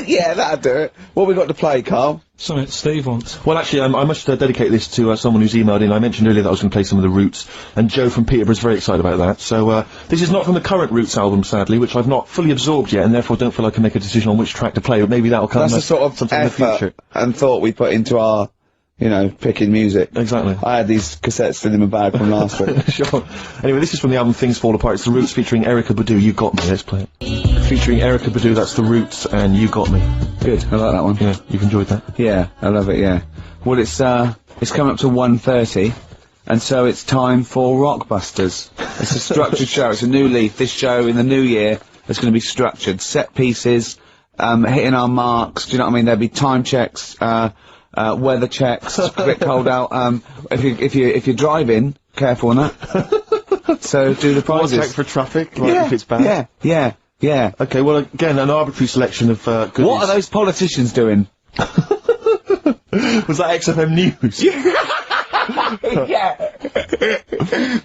Yeah, that'll do it. What we got to play, Carl? Something Steve wants. Well, actually, I must dedicate this to someone who's emailed in. I mentioned earlier that I was going to play some of the Roots, and Joe from Peterborough's very excited about that. So, this is not from the current Roots album, sadly, which I've not fully absorbed yet, and therefore don't feel I can make a decision on which track to play, but maybe that'll come That's the sort of sometime in the future. And thought we put into our, you know, picking music. Exactly. I had these cassettes still in my bag from last week. Sure. Anyway, this is from the album Things Fall Apart. It's the Roots featuring Erykah Badu. You Got Me. Let's play it. Featuring Erykah Badu, that's the Roots, and You Got Me. Good. I like that one. Yeah, you've enjoyed that? Yeah, I love it, yeah. Well, it's coming up to 1:30, and so it's time for Rockbusters. It's a structured show. It's a new leaf. This show in the new year is going to be structured. Set pieces, hitting our marks, do you know what I mean? There'll be time checks, weather checks, a bit cold out. If you're driving, careful on that. So do the prizes. Check for traffic, like if it's bad. Yeah. Okay, well, again, an arbitrary selection of good What are those politicians doing? Was that XFM News? Yeah.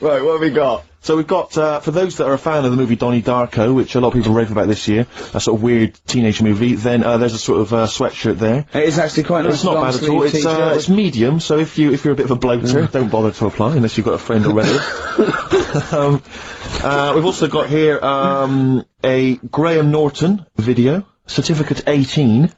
Right, what have we got? So we've got, for those that are a fan of the movie Donnie Darko, which a lot of people rave about this year, a sort of weird teenage movie, then there's a sort of sweatshirt there. It is actually quite nice. It's not bad at all. It's medium, so if you're a bit of a bloater, don't bother to apply unless you've got a friend already. We've also got here a Graham Norton video. Certificate 18.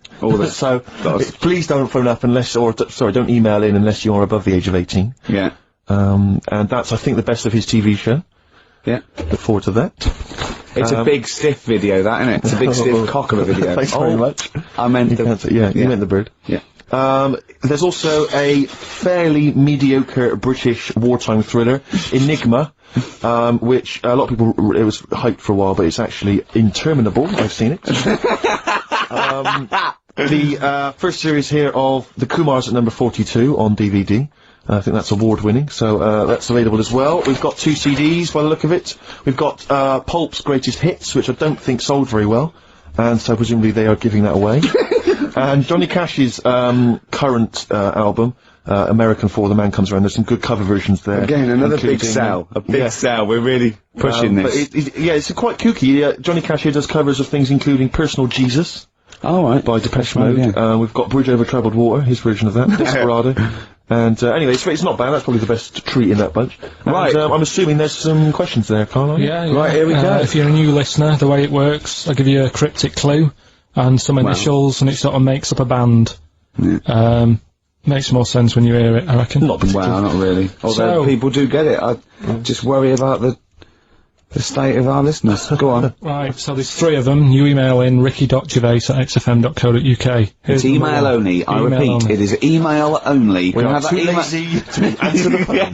So please don't phone up unless, don't email in unless you're above the age of 18. Yeah. And that's, I think, the best of his TV show. Yeah. Look forward to that. It's a big stiff video, that, isn't it? It's a big stiff cock of a video. Thanks very much. I meant you meant the bird. Yeah. There's also a fairly mediocre British wartime thriller, Enigma, which a lot of people, it was hyped for a while, but it's actually interminable. I've seen it. The first series here of The Kumars at number 42 on DVD. I think that's award-winning, so that's available as well. We've got 2 CDs by the look of it. We've got Pulp's Greatest Hits, which I don't think sold very well, and so presumably they are giving that away. And Johnny Cash's current album, American For the Man Comes Around, there's some good cover versions there. Again, another big sell. A big sell. We're really pushing this. But it's quite kooky. Johnny Cash here does covers of things including Personal Jesus. Oh, right. By Depeche Mode. Yeah. We've got Bridge Over Troubled Water, his version of that. Desperado. And anyway, it's not bad. That's probably the best treat in that bunch. And, right. I'm assuming there's some questions there, Carl. Yeah. Right, here we go. If you're a new listener, the way it works, I'll give you a cryptic clue and some initials, and it sort of makes up a band. Yeah. Makes more sense when you hear it, I reckon. Not particularly. Well, not really. Although people do get it. I just worry about the state of our listeners. Go on. Right, so there's 3 of them. You email in ricky.gervais@xfm.co.uk. It's email only. I repeat, it is email only. We are too lazy to answer the phone.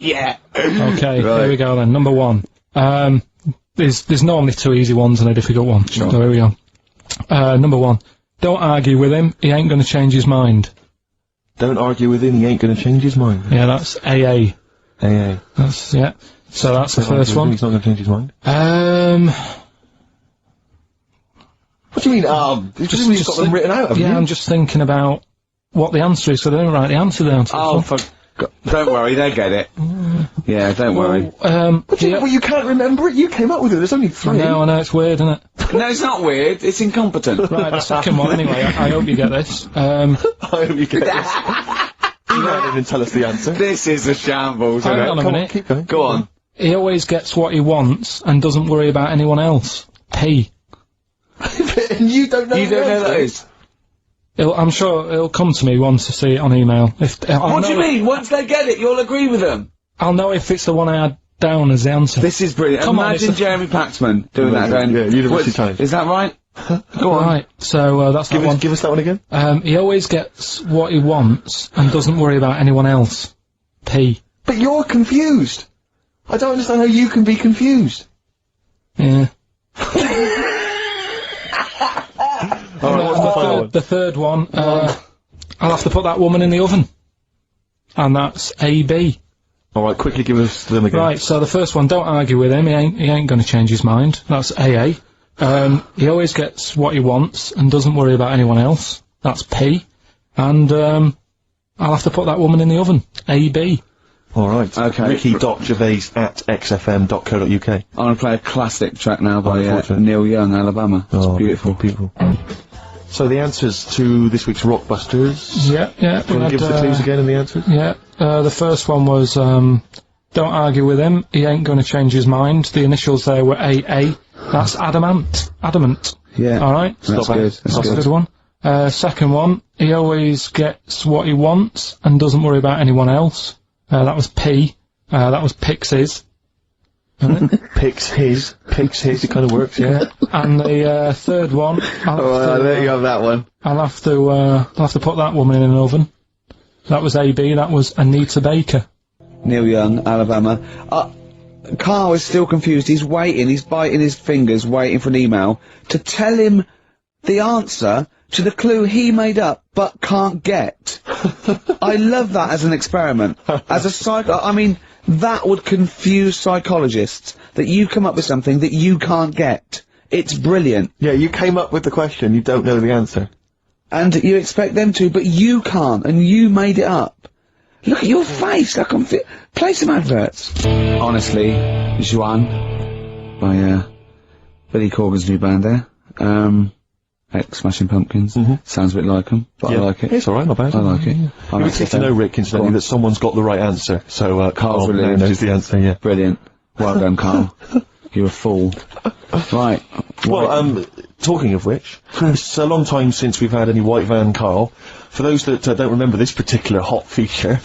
Yeah. Okay, here we go then. Number 1. There's normally 2 easy ones and a difficult one. Sure. So here we go. Number 1. Don't argue with him. He ain't going to change his mind. Don't argue with him. He ain't going to change his mind. Yeah, that's AA. AA. That's, yeah. So that's the first one. He's not going to change his mind. What do you mean, You've got them written out, haven't you? I'm just thinking about what the answer is, so they don't write the answer down. Oh, don't worry, they get it. Yeah, don't worry. You can't remember it? You came up with it, there's only 3. I know, it's weird, isn't it? No, it's not weird, it's incompetent. Right, the second one, anyway, I hope you get this. I hope you get this. Email in and tell us the answer. This is a shambles, isn't it? Hang on a minute. Keep going. Go on. He always gets what he wants and doesn't worry about anyone else. P. And you don't know You don't know that is? I'm sure it'll come to me once I see it on email. What do you mean? Once they get it, you'll agree with them? I'll know if it's the one I had down as the answer. This is brilliant. Imagine Jeremy Paxman doing that going, yeah, University Times. Is that right? Go on. Right, so that's that one. Give us that one again. He always gets what he wants and doesn't worry about anyone else. P. But you're confused. I don't understand how you can be confused. Yeah. Alright, the third one, I'll have to put that woman in the oven. And that's AB. Alright, quickly give us them again. Right, so the first one, don't argue with him, he ain't gonna change his mind. That's AA. He always gets what he wants and doesn't worry about anyone else. That's P. And, I'll have to put that woman in the oven. AB. Alright. Okay. Ricky.gervais@xfm.co.uk. I'm gonna play a classic track now by Neil Young, Alabama. It's beautiful. People. So the answers to this week's Rockbusters. Yeah. Do you want to give us the clues again and the answers? Yeah. The first one was, don't argue with him, he ain't gonna change his mind. The initials there were AA. That's adamant. Yeah. Alright? That's good. That's a good one. Second one, he always gets what he wants and doesn't worry about anyone else. That was P. That was Pixies. Picks his, it kind of works, yeah. And the third one, I'll let you have that one. I'll have to put that woman in an oven. That was AB, that was Anita Baker. Neil Young, Alabama. Carl is still confused, he's biting his fingers, waiting for an email to tell him the answer to the clue he made up, but can't get. I love that as an experiment. As a I mean, that would confuse psychologists, that you come up with something that you can't get. It's brilliant. Yeah, you came up with the question, you don't know the answer. And you expect them to, but you can't, and you made it up. Look at your face, like play some adverts. Honestly, Juan, by, Billy Corgan's new band there. Ex-Smashing Pumpkins. Sounds a bit like them, but I like it. It's alright, not bad. I like it. You would to know, Rick, incidentally, that someone's got the right answer, so, Carl now knows the answer, yeah. Brilliant. Well done, Carl. You're a fool. Right. Well, talking of which, it's a long time since we've had any White Van Carl. For those that don't remember this particular hot feature,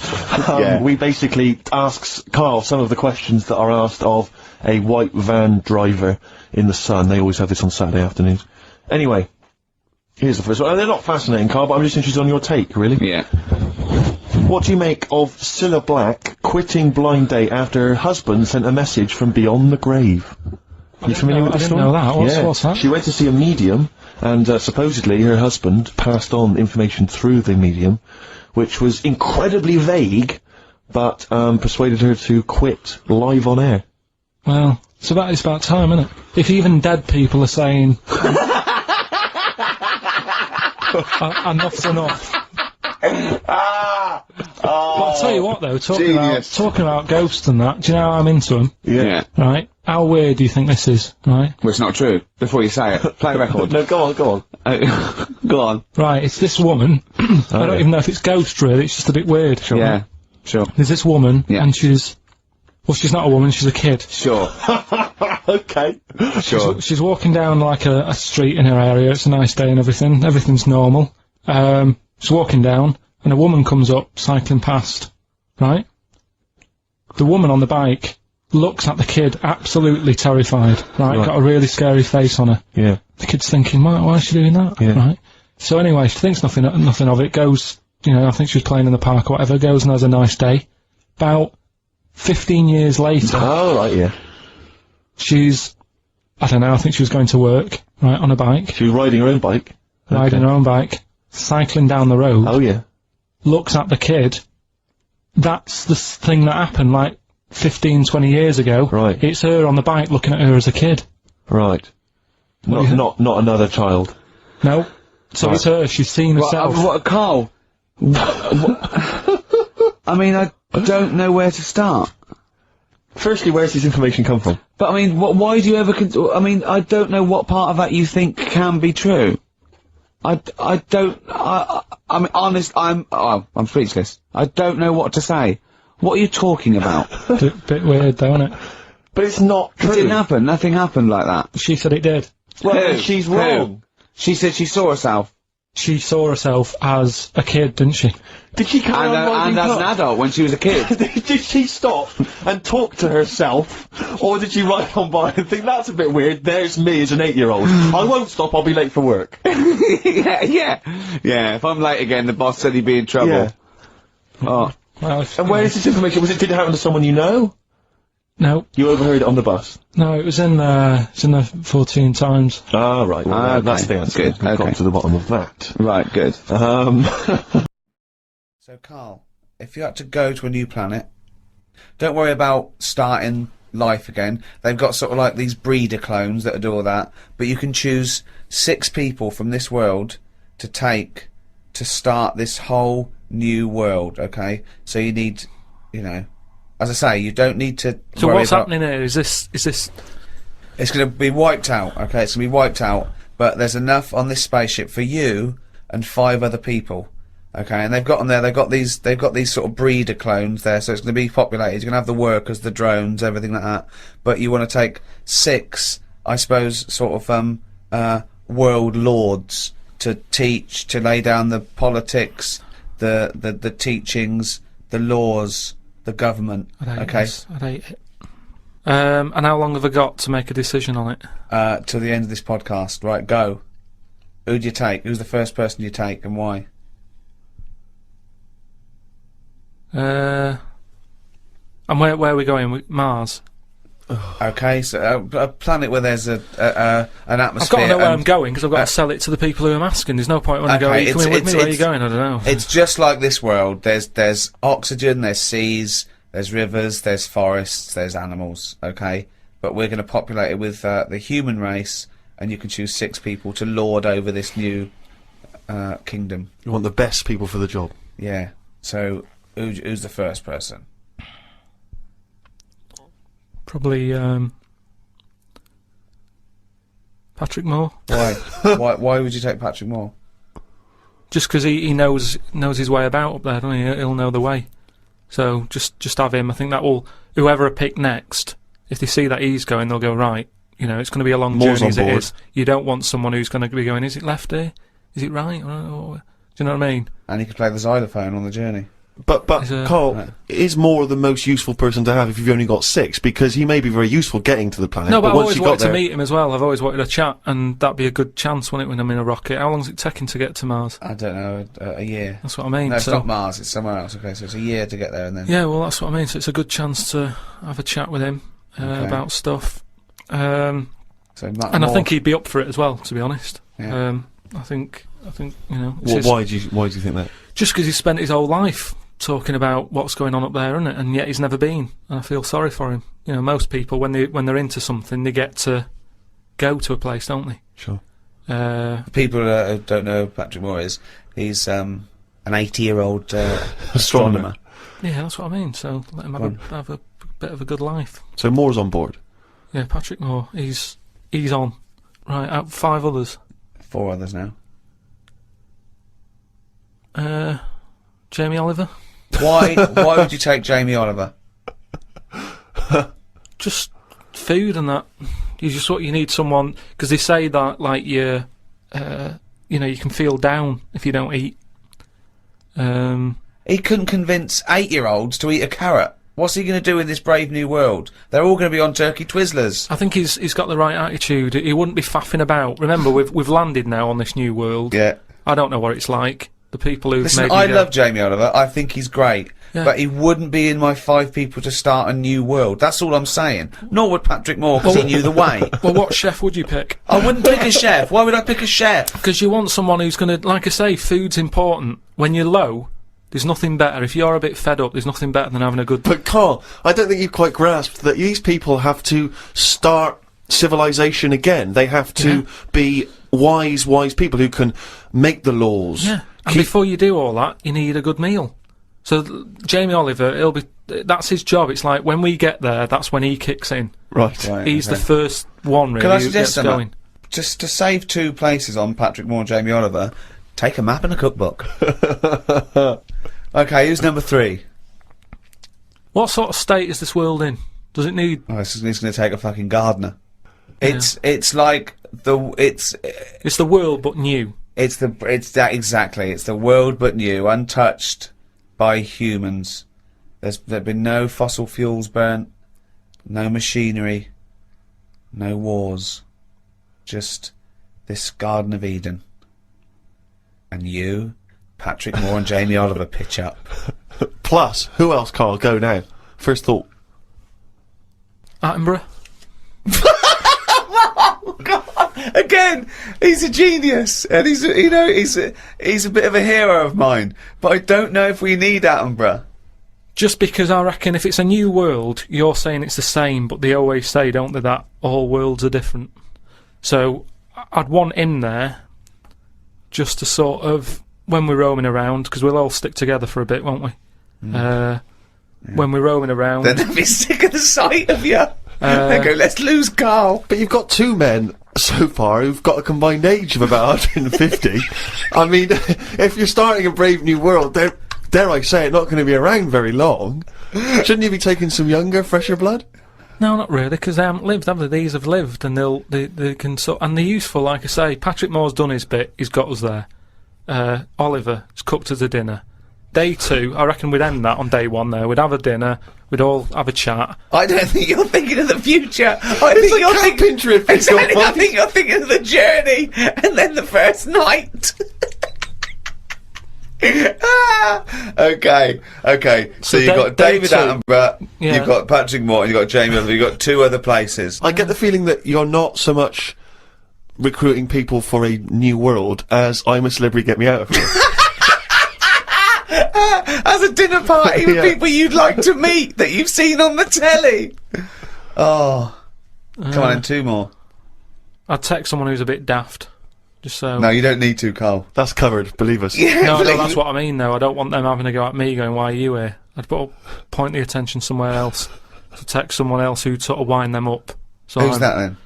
we basically ask Carl some of the questions that are asked of a white van driver in the Sun. They always have this on Saturday afternoons. Anyway, here's the first one. They're not fascinating, Carl, but I'm just interested on your take, really. Yeah. What do you make of Cilla Black quitting Blind Date after her husband sent a message from beyond the grave? Are you familiar with the story? I didn't know that. What's that? She went to see a medium, and supposedly her husband passed on information through the medium, which was incredibly vague, but persuaded her to quit live on air. Well, it's about time, isn't it? If even dead people are saying enough's enough. But I'll tell you what, though, talking about ghosts and that, do you know how I'm into them? Yeah. Right? How weird do you think this is, right? Well, it's not true. Before you say it, play a record. No, go on. Go on. Right, it's this woman. I don't even know if it's ghost, really, it's just a bit weird. Sure. Yeah, sure. There's this woman, and she's not a woman, she's a kid. Sure. Okay. Sure. She's walking down, like, a street in her area, it's a nice day and everything's normal. She's walking down, and a woman comes up, cycling past, right? The woman on the bike looks at the kid, absolutely terrified, right? Got a really scary face on her. Yeah. The kid's thinking, why is she doing that? Yeah. Right? So anyway, she thinks nothing of it, goes, I think she was playing in the park or whatever, goes and has a nice day. About 15 years later... Oh, right, yeah. She's, I don't know, I think she was going to work, right, on a bike. She was riding her own bike. Riding her own bike, cycling down the road. Oh, yeah. Looks at the kid. That's the thing that happened, like, 15, 20 years ago. Right. It's her on the bike looking at her as a kid. Right. Not another child. No. So it's her, she's seen herself. What, Carl? I mean, I don't know where to start. Firstly, where's this information come from? But I mean, why do you ever I mean, I don't know what part of that you think can be true. I mean, honest, I'm speechless. I don't know what to say. What are you talking about? Bit weird, though, isn't it? But it's not true. It didn't happen. Nothing happened like that. She said it did. Well, she's wrong. She said she saw herself. She saw herself as a kid, didn't she? Did she carry on riding and as an adult when she was a kid. Did she stop and talk to herself? Or did she ride on by and think, that's a bit weird, there's me as an 8-year-old. I won't stop, I'll be late for work. Yeah, if I'm late again, the boss said he'd be in trouble. Yeah. Oh. Well, And where is this information? Did it happen to someone you know? No. You overheard it on the bus? No, it was in the 14 Times. Ah, right. Well, okay. that's the answer. Good. We've got to the bottom of that. Right, good. So, Carl, if you had to go to a new planet, don't worry about starting life again. They've got sort of like these breeder clones that do all that, but you can choose 6 people from this world to take to start this whole new world, okay? So you need, as I say, you don't need to So worry what's about... happening here? Is this... It's going to be wiped out, okay? It's going to be wiped out, but there's enough on this spaceship for you and 5 other people. Okay, and they've got these sort of breeder clones there, so it's going to be populated. You're going to have the workers, the drones, everything like that. But you want to take 6, I suppose, sort of world lords to teach, to lay down the politics, the teachings, the laws, the government. I'd hate it. And how long have I got to make a decision on it? Till the end of this podcast. Right, go. Who do you take? Who's the first person you take, and why? And where are we going? Mars? Okay, so a planet where there's an atmosphere. I've got to know where I'm going, because I've got to sell it to the people who I'm asking. There's no point when I go, are you coming with me? Where are you going? I don't know. It's just like this world. There's oxygen, there's seas, there's rivers, there's forests, there's animals, okay? But we're going to populate it with the human race, and you can choose 6 people to lord over this new kingdom. You want the best people for the job. Yeah. So, who's the first person? Probably Patrick Moore. Why? Why would you take Patrick Moore? Just because he knows his way about up there, doesn't he? He'll know the way. So just have him. I think that will, whoever I pick next, if they see that he's going, they'll go, right, you know, it's going to be a long Moore's journey as on it board. is. You don't want someone who's going to be going, is it left here? Is it right? Or, do you know what I mean? And he could play the xylophone on the journey. But Carl, Right. is Moore the most useful person to have if you've only got 6? Because he may be very useful getting to the planet. No, but I've once always you got wanted there, to meet him as well. I've always wanted a chat, and that'd be a good chance, wouldn't it, when I'm in a rocket? How long's it taking to get to Mars? I don't know, a year. That's what I mean. No, it's so, not Mars, it's somewhere else. Okay, so it's a year to get there and then... yeah, well, that's what I mean. So it's a good chance to have a chat with him Okay. about stuff. So And I think he'd be up for it as well, to be honest. Yeah. I think you know. it's Why his- do you think that? Just because he spent his whole life talking about what's going on up there, isn't it? And yet he's never been. And I feel sorry for him. You know, most people when they're into something, they get to go to a place, don't they? Sure. People who don't know who Patrick Moore is, he's an 80-year-old astronomer. Yeah, that's what I mean. So let him have a bit of a good life. So Moore's on board. Yeah, Patrick Moore. He's on. Right, out of 5 others. 4 others now. Jamie Oliver. Why would you take Jamie Oliver? Just food and that. You need someone, because they say that like you know, you can feel down if you don't eat. He couldn't convince 8-year-olds to eat a carrot. What's he going to do in this brave new world? They're all going to be on turkey Twizzlers. I think he's got the right attitude. He wouldn't be faffing about. Remember, we've landed now on this new world. Yeah. I don't know what it's like. The people who've Listen, made me I go, love Jamie Oliver. I think he's great. Yeah. But he wouldn't be in my 5 people to start a new world. That's all I'm saying. Nor would Patrick Moore, because he knew the way. Well, what chef would you pick? I wouldn't pick a chef. Why would I pick a chef? Because you want someone who's going to, like I say, food's important. When you're low, there's nothing better. If you're a bit fed up, there's nothing better than having a good... But Carl, I don't think you've quite grasped that these people have to start civilization again. They have to be wise people who can make the laws. Yeah, and before you do all that, you need a good meal. So Jamie Oliver, that's his job. It's like when we get there, that's when he kicks in. Right. He's the first one, really, Can I who suggest gets going. Just to save 2 places on Patrick Moore and Jamie Oliver, take a map and a cookbook. Okay, who's number 3? What sort of state is this world in? Does it need... Oh, he's going to take a fucking gardener. It's like It's the world, but new. it's that exactly. It's the world but new, untouched by humans. There've been no fossil fuels burnt, no machinery, no wars, just this Garden of Eden. And you, Patrick Moore and Jamie Oliver pitch up. Plus, who else, Carl? Go now. First thought. Attenborough. Again, he's a genius, and he's a bit of a hero of mine. But I don't know if we need Attenborough. Just because I reckon if it's a new world, you're saying it's the same, but they always say, don't they, that all worlds are different. So I'd want him there, just to sort of, when we're roaming around, because we'll all stick together for a bit, won't we? When we're roaming around... Then they'd be sick of the sight of you. They go, let's lose Carl. But you've got 2 men so far who've got a combined age of about 150. I mean, if you're starting a brave new world, they're, dare I say it, not going to be around very long. Shouldn't you be taking some younger, fresher blood? No, not really, because they haven't lived, have they? These have lived, and they can and they're useful, like I say. Patrick Moore's done his bit, he's got us there. Oliver has cooked us a dinner. Day 2, I reckon we'd end that on day 1 there. We'd have a dinner, we'd all have a chat. I don't think you're thinking of the future. It's a camping trip. Exactly, I think you're thinking of the journey, and then the first night. Okay. So you've got day David 2. Attenborough, Yeah. you've got Patrick Moore, and you've got Jamie Oliver, you've got 2 other places. I get the feeling that you're not so much recruiting people for a new world as I'm a celebrity, get me out of here. As a dinner party with Yeah. people you'd like to meet that you've seen on the telly. Oh. Come on, 2 more. I'd take someone who's a bit daft. Just so. No, you don't need to, Carl. That's covered, believe us. Yeah, No, please. that's what I mean, though. I don't want them having a go at me going, why are you here? I'd point the attention somewhere else. To text someone else who'd sort of wind them up. So Who's that then?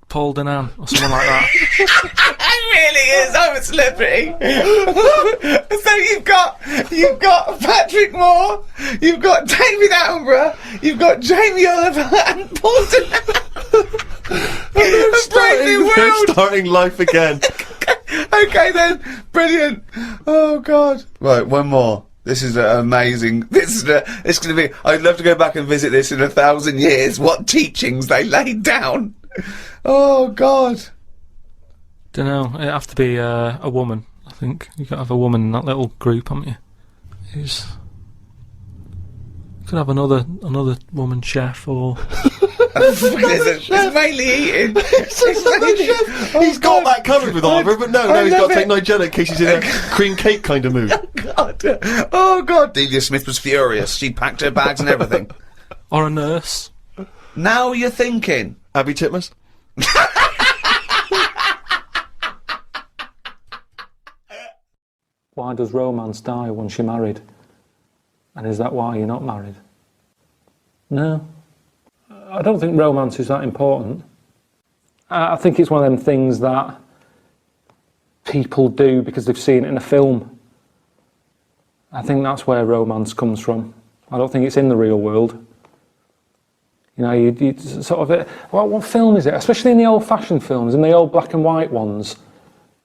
Paul Denan, or someone like that. It really is. I'm a celebrity. So you've got Patrick Moore, you've got David Attenborough, you've got Jamie Oliver and Paul Denan. They're starting life again. Okay then, brilliant. Oh God. Right, one more. This is amazing. It's going to be. I'd love to go back and visit this in 1,000 years. What teachings they laid down. Oh God. Don't know. It'd have to be a woman. I think you got to have a woman in that little group, haven't you? Who's could have another woman chef or. It's mainly eating. He's got that covered with Oliver, but no, he's got to take Nigella in case he's in a cream cake kind of mood. Oh God. Delia Smith was furious. She packed her bags and everything. Or a nurse. Now you're thinking. Abby Titmus? Why does romance die once you're married? And is that why you're not married? No. I don't think romance is that important. I think it's one of them things that people do because they've seen it in a film. I think that's where romance comes from. I don't think it's in the real world. You know, you sort of... what film is it? Especially in the old-fashioned films, in the old black and white ones,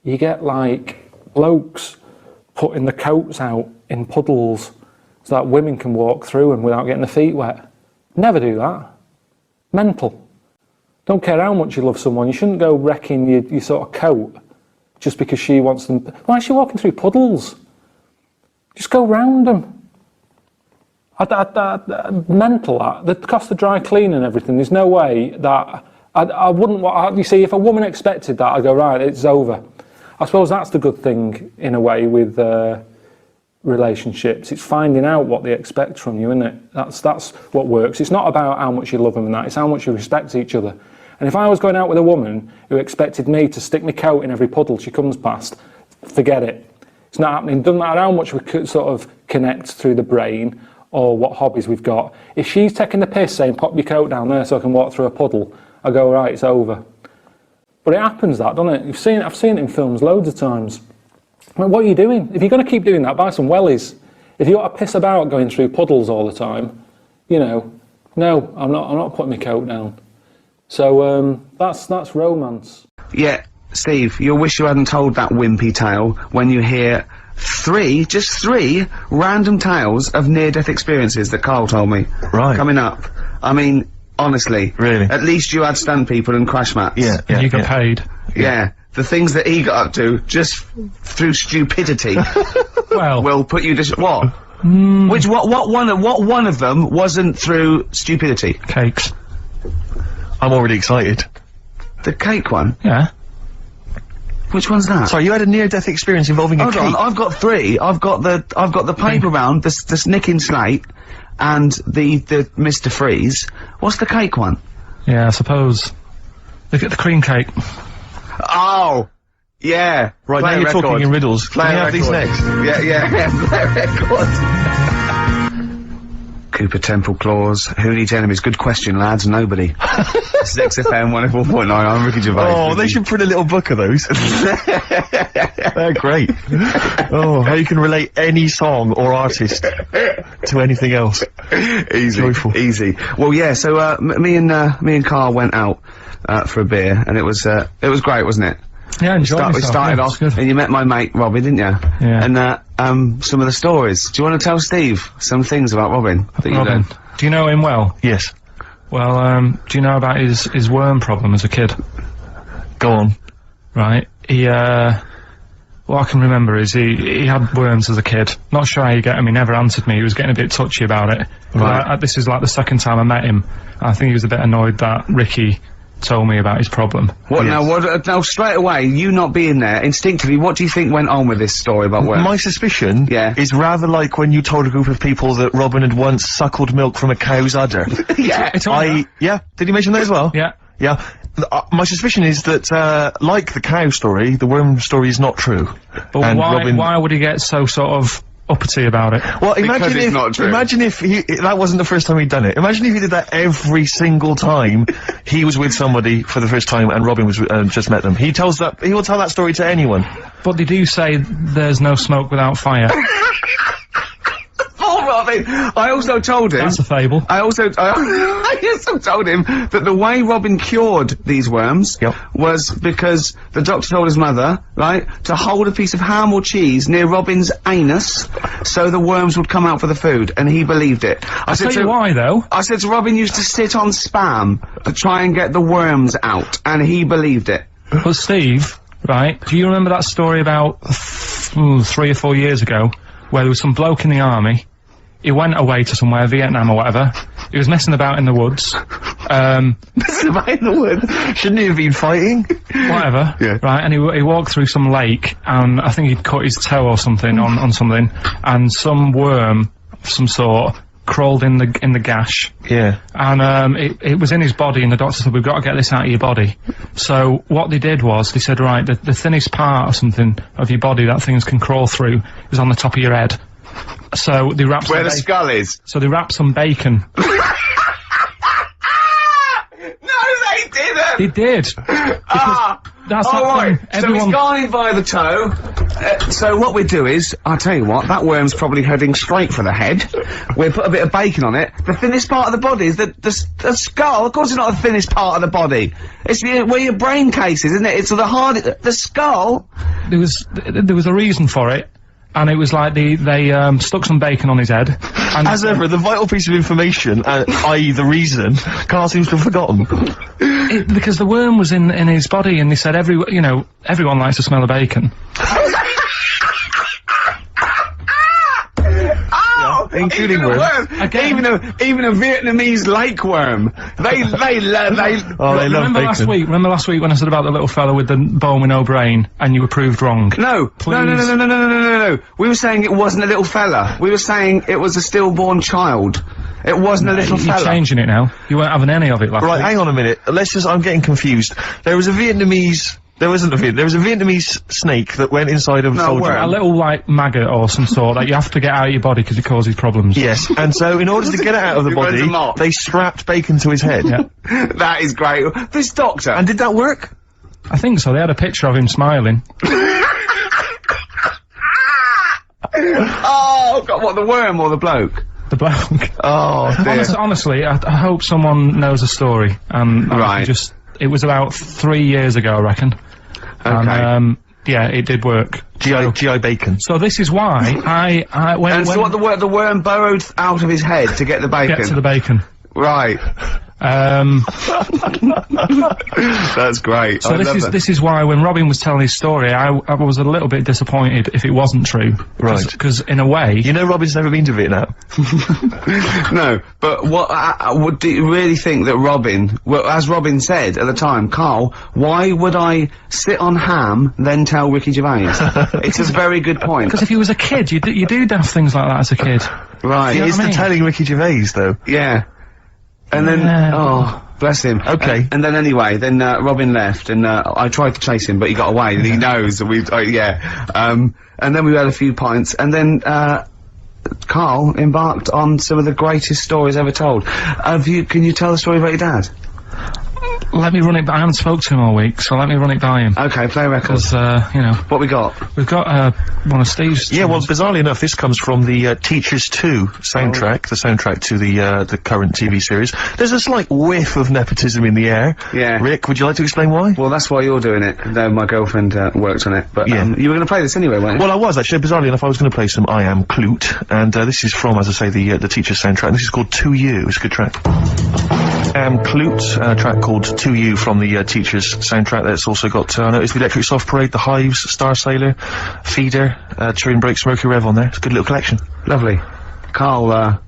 you get, like, blokes putting the coats out in puddles so that women can walk through them without getting their feet wet. Never do that. Mental. Don't care how much you love someone, you shouldn't go wrecking your sort of coat just because she wants them... Why is she walking through puddles? Just go round them. Mental, that. The cost of dry cleaning and everything, there's no way that... I wouldn't want... You see, if a woman expected that, I'd go, right, it's over. I suppose that's the good thing, in a way, with relationships. It's finding out what they expect from you, isn't it? That's what works. It's not about how much you love them and that, it's how much you respect each other. And if I was going out with a woman who expected me to stick my coat in every puddle she comes past, forget it. It's not happening. Doesn't matter how much we could sort of connect through the brain or what hobbies we've got. If she's taking the piss saying, pop your coat down there so I can walk through a puddle, I go, right, it's over. But it happens, that, doesn't it? I've seen it in films loads of times. Well, what are you doing? If you're going to keep doing that, buy some wellies. If you want to piss about going through puddles all the time, you know, no, I'm not putting my coat down. So that's romance. Yeah, Steve, you'll wish you hadn't told that wimpy tale when you hear just three random tales of near-death experiences that Carl told me. Right. Coming up. I mean, honestly. Really? At least you had stunt people and crash mats. Yeah. You got paid. Yeah. The things that he got up to, just through stupidity, Well, will put you what? What one of them wasn't through stupidity? cakes. I'm already excited. The cake one? Yeah. Which one's that? Sorry, you had a near-death experience involving a Hold cake? on, I've got three. I've got the paper round, the nicking slate, and the Mr. Freeze. What's the cake one? Yeah, I suppose. Look at the cream cake. Oh! Yeah. Right, Play now a you're record. talking in riddles. Can we Play a have these record. next? Yeah, play a record. Cooper Temple Claws. Who needs enemies? Good question, lads. Nobody. This is XFM 104.9. I'm Ricky Gervais. Oh, they should print a little book of those. They're great. Oh, how you can relate any song or artist to anything else. Easy. Joyful. Easy. Well, yeah, so, me and Carl went out, for a beer, and it was great, wasn't it? Yeah, enjoy We started off, and you met my mate, Robin, didn't you? Yeah. And, some of the stories. Do you want to tell Steve some things about Robin that you Robin, learned? do you know him well? Yes. Well, do you know about his worm problem as a kid? Go on. Right. What I can remember is he had worms as a kid. Not sure how you get him, he never answered me, he was getting a bit touchy about it. Right. This is like the second time I met him. I think he was a bit annoyed that Ricky told me about his problem. What Yes. now, straight away, you not being there, instinctively, what do you think went on with this story about worms? My suspicion Yeah. is rather like when you told a group of people that Robin had once suckled milk from a cow's udder. Yeah. It's all right. Yeah, did he mention that as well? Yeah. Yeah. my suspicion is that, like the cow story, the worm story is not true. But And why would he get so sort of uppity about it? Well, Imagine if that wasn't the first time he'd done it. Imagine if he did that every single time he was with somebody for the first time and Robin was just met them. He will tell that story to anyone. But they do say there's no smoke without fire. Oh, Robin! I also told him... That's a fable. I also told him that the way Robin cured these worms was because the doctor told his mother, right, to hold a piece of ham or cheese near Robin's anus so the worms would come out for the food, and he believed it. I'll tell you why, though. I said to Robin used to sit on spam to try and get the worms out, and he believed it. But Steve, right, do you remember that story about 3 or 4 years ago where there was some bloke in the army? He went away to somewhere, Vietnam or whatever. He was messing about in the woods. Messing about in the woods? Shouldn't he have been fighting? Whatever. Yeah. Right, and he walked through some lake, and I think he'd cut his toe or something on something, and some worm of some sort crawled in the gash. Yeah. And it was in his body, and the doctor said, we've got to get this out of your body. So what they did was, they said, right, the thinnest part or something of your body that things can crawl through is on the top of your head. So they wrapped Where the skull is. So they wrapped some bacon. No, they didn't! They did. That's all right. Everyone... So he's gone in by the toe. So what we do is, I'll tell you what, that worm's probably heading straight for the head. We'll put a bit of bacon on it. The thinnest part of the body is the skull. Of course it's not the thinnest part of the body. It's where your brain case is, isn't it? It's the the skull. There was a reason for it. And it was like they stuck some bacon on his head. And as ever, the vital piece of information, i.e. the reason, Carl seems to have forgotten. Because the worm was in his body, and they said everyone likes to smell the bacon. Including worms. Even a Vietnamese lake worm. They love Remember bacon. Remember last week when I said about the little fella with the bone with no brain, and you were proved wrong? No. Please. No. We were saying it wasn't a little fella. We were saying it was a stillborn child. It wasn't a little fella. You're changing it now. You weren't having any of it last week. Right, hang on a minute. I'm getting confused. There was a Vietnamese snake that went inside of a soldier. A little, like, maggot or some sort that you have to get out of your body because it causes problems. Yes, and so in order to get it out of the body, they strapped bacon to his head. Yeah. That is great. This doctor. And did that work? I think so. They had a picture of him smiling. Oh, God, what, the worm or the bloke? The bloke. Oh, dear. Honestly, I hope someone knows the story. Right. It was about 3 years ago, I reckon. Okay. And, yeah, it did work. GI bacon. So this is why so what the worm burrowed out of his head to get the bacon? Get to the bacon. Right. That's great. So this is why when Robin was telling his story, I was a little bit disappointed if it wasn't true. Right. Because in a way... You know Robin's never been to Vietnam. No, but what do you really think that Robin, well, as Robin said at the time, Carl, why would I sit on ham, then tell Ricky Gervais? It's a very good point. Because if you was a kid, you do daft things like that as a kid. Right. He is telling Ricky Gervais, though. Yeah. And then, oh, bless him. Okay. And then anyway, Robin left, and I tried to chase him, but he got away, and he knows that and then we had a few pints, and then, Carl embarked on some of the greatest stories ever told. Can you tell the story about your dad? Let me run it by. I haven't spoke to him all week, so let me run it by him. Okay, play a record. Because, What we got? We've got, one of Steve's... Yeah, well, bizarrely enough, this comes from the, Teachers 2 soundtrack, the soundtrack to the current TV series. There's a slight whiff of nepotism in the air. Yeah. Rick, would you like to explain why? Well, that's why you're doing it, though my girlfriend, worked on it. But, yeah. You were gonna play this anyway, weren't you? Well, I was, actually. Bizarrely enough, I was gonna play some I Am Clute, and, this is from, as I say, the Teachers soundtrack, and this is called To You. It's a good track. Clute, a track called To You from the Teachers soundtrack. That's also got, I noticed the Electric Soft Parade, The Hives, Star Sailor, Feeder, Turin Breaks, Mercury Rev on there. It's a good little collection. Lovely. Carl,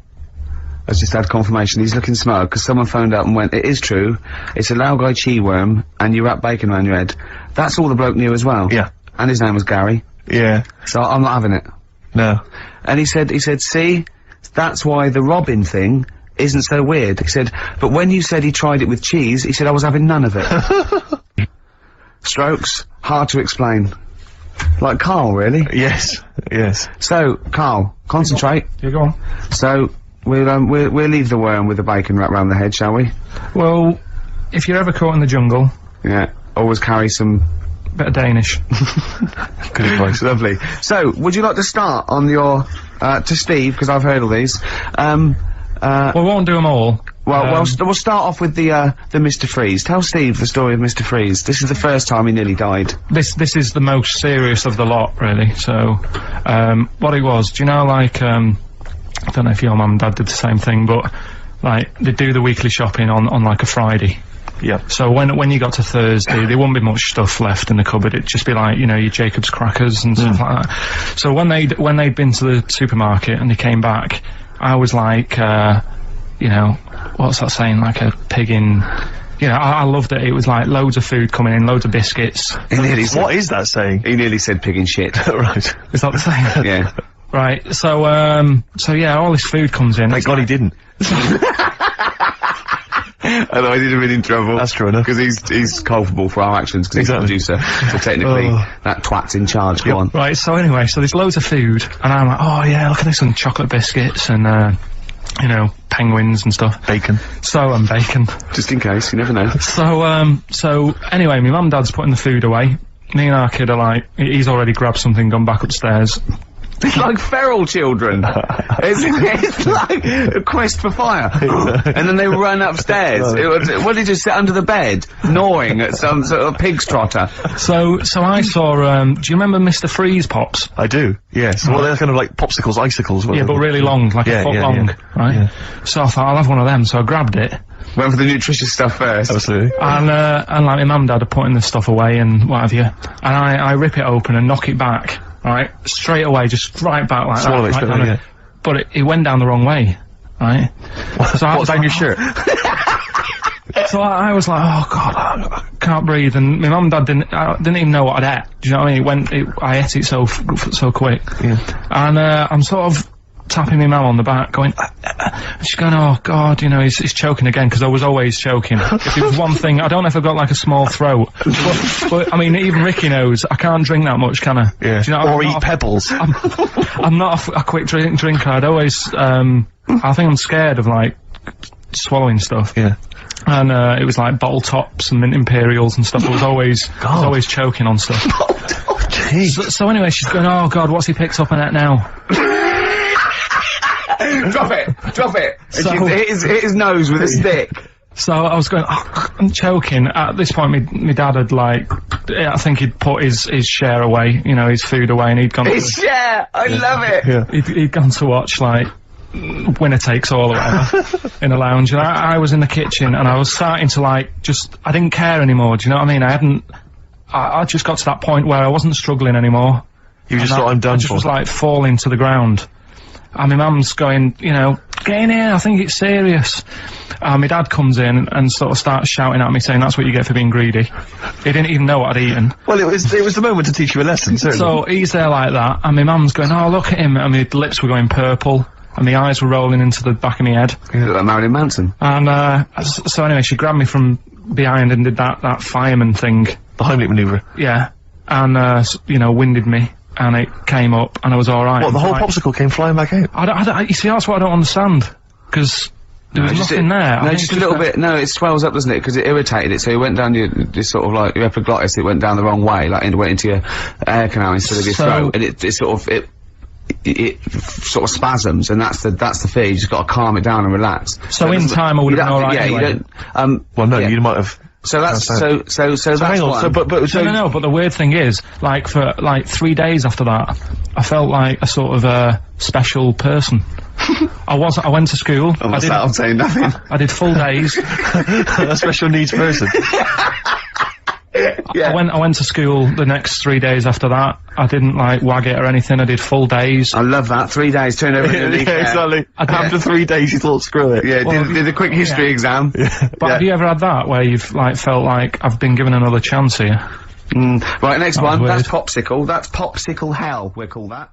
has just had confirmation. He's looking smug, because someone phoned up and went, it is true, it's a Lao Gai Chi worm, and you wrap bacon around your head. That's all the bloke knew as well. Yeah. And his name was Gary. Yeah. So I'm not having it. No. And he said, see, that's why the Robin thing isn't so weird. He said, but when you said he tried it with cheese, he said I was having none of it. Strokes, hard to explain. Like Carl, really. Yes, yes. So, Carl, concentrate. You go on. So, we'll leave the worm with the bacon wrapped round the head, shall we? Well, if you're ever caught in the jungle, Yeah. Always carry some... bit of Danish. Good advice. Lovely. So, would you like to start on your, to Steve, because I've heard all these. Well, we won't do them all. Well, we'll start off with the Mr. Freeze. Tell Steve the story of Mr. Freeze. This is the first time he nearly died. This is the most serious of the lot, really. So, what it was, do you know, like, I don't know if your mum and dad did the same thing, but, like, they do the weekly shopping on like, a Friday. Yeah. So when you got to Thursday, there wouldn't be much stuff left in the cupboard. It'd just be like, you know, your Jacob's crackers and stuff like that. So when they'd been to the supermarket and they came back, I was like, you know, what's that saying? Like a pig in... You know, I loved it. It was like loads of food coming in, loads of biscuits. What is that saying? He nearly said pig in shit. Right. Is that the saying? Yeah. Right. So yeah, all this food comes in. Thank God he didn't. Otherwise he'd have been in trouble. That's true enough. Because he's culpable for our actions, because Exactly. he's the producer. So technically, that twat's in charge. Go on. Right, so anyway, so there's loads of food, and I'm like, oh yeah, look at this, and chocolate biscuits, and, you know, penguins and stuff. Bacon. And bacon. Just in case, you never know. So anyway, my mum and dad's putting the food away. Me and our kid are like, he's already grabbed something, gone back upstairs. It's like feral children. it's like a quest for fire. And then they run upstairs. What did he just sit under the bed, gnawing at some sort of pig's trotter? So I saw, do you remember Mr. Freeze Pops? I do, yes. Well, they're kind of like popsicles, icicles. Yeah, but really long, like a foot long, right? Yeah. So I thought, I'll have one of them, so I grabbed it. Went for the nutritious stuff first. Absolutely. And like my mum and dad are putting this stuff away and what have you. And I rip it open and knock it back, right? Straight away, just right back like Swallow that. it Right straight down away, it. But it went down the wrong way, right? So I was down like, your shirt? So I was like, oh god, I can't breathe. And my mum and dad didn't even know what I'd ate. Do you know what I mean? I ate it so quick. Yeah. And I'm sort of tapping my mum on the back, going, and she's going, oh god, you know, he's choking again, because I was always choking. If it was one thing, I don't know if I've got like a small throat, but I mean, even Ricky knows, I can't drink that much, can I? Yeah. Do you know, or eat pebbles. I'm not a quick drinker, I'd always, I think I'm scared of like, swallowing stuff. Yeah. And it was like bottle tops and mint imperials and stuff. I was always choking on stuff. Oh, jeez. So anyway, she's going, oh god, what's he picked up on it now? Drop it! So- And she hit his nose with a stick. So I was going, oh, I'm choking. At this point, my dad had like, I think he'd put his share away, you know, his food away, and he'd gone His share! I love it! Yeah. he'd gone to watch like Winner Takes All or whatever in a lounge, and I was in the kitchen, and I was starting to like I didn't care anymore. Do you know what I mean? I just got to that point where I wasn't struggling anymore. You just thought, I'm done I just for. was like falling to the ground. And my mum's going, you know, get in here, I think it's serious. My dad comes in and sort of starts shouting at me, saying that's what you get for being greedy. He didn't even know what I'd eaten. Well, it was the moment to teach you a lesson, certainly. So he's there like that, and my mum's going, oh, look at him, and my lips were going purple, and my eyes were rolling into the back of my head. You look like Marilyn Manson. And, so anyway, she grabbed me from behind and did that fireman thing. The Heimlich manoeuvre. Yeah. And, you know, winded me. And it came up, and I was alright. What, the whole popsicle came flying back out? You see, that's what I don't understand. Because there was nothing there. No, just a little bit. No, it swells up, doesn't it? Because it irritated it, so it went down this sort of like your epiglottis. It went down the wrong way, like it went into your air canal instead of your throat, and it sort of spasms, and that's the fear. You just got to calm it down and relax. So in time, I would have been alright. Yeah, anyway. you don't. Well, no, yeah. you might have. So that's so that's hang on, one. but No, but the weird thing is, like, for, like, 3 days after that, I felt like a sort of, special person. I went to school. I'm saying nothing. I did full days. a special needs person. Yeah. I went to school the next 3 days after that. I didn't, like, wag it or anything. I did full days. I love that. 3 days, turn over Yeah, a leaf. exactly. After 3 days, you thought, screw it. Yeah, did a quick history exam. But have you ever had that, where you've, like, felt like, I've been given another chance here? Right, next one. weird. That's popsicle. That's popsicle hell, we'll call that.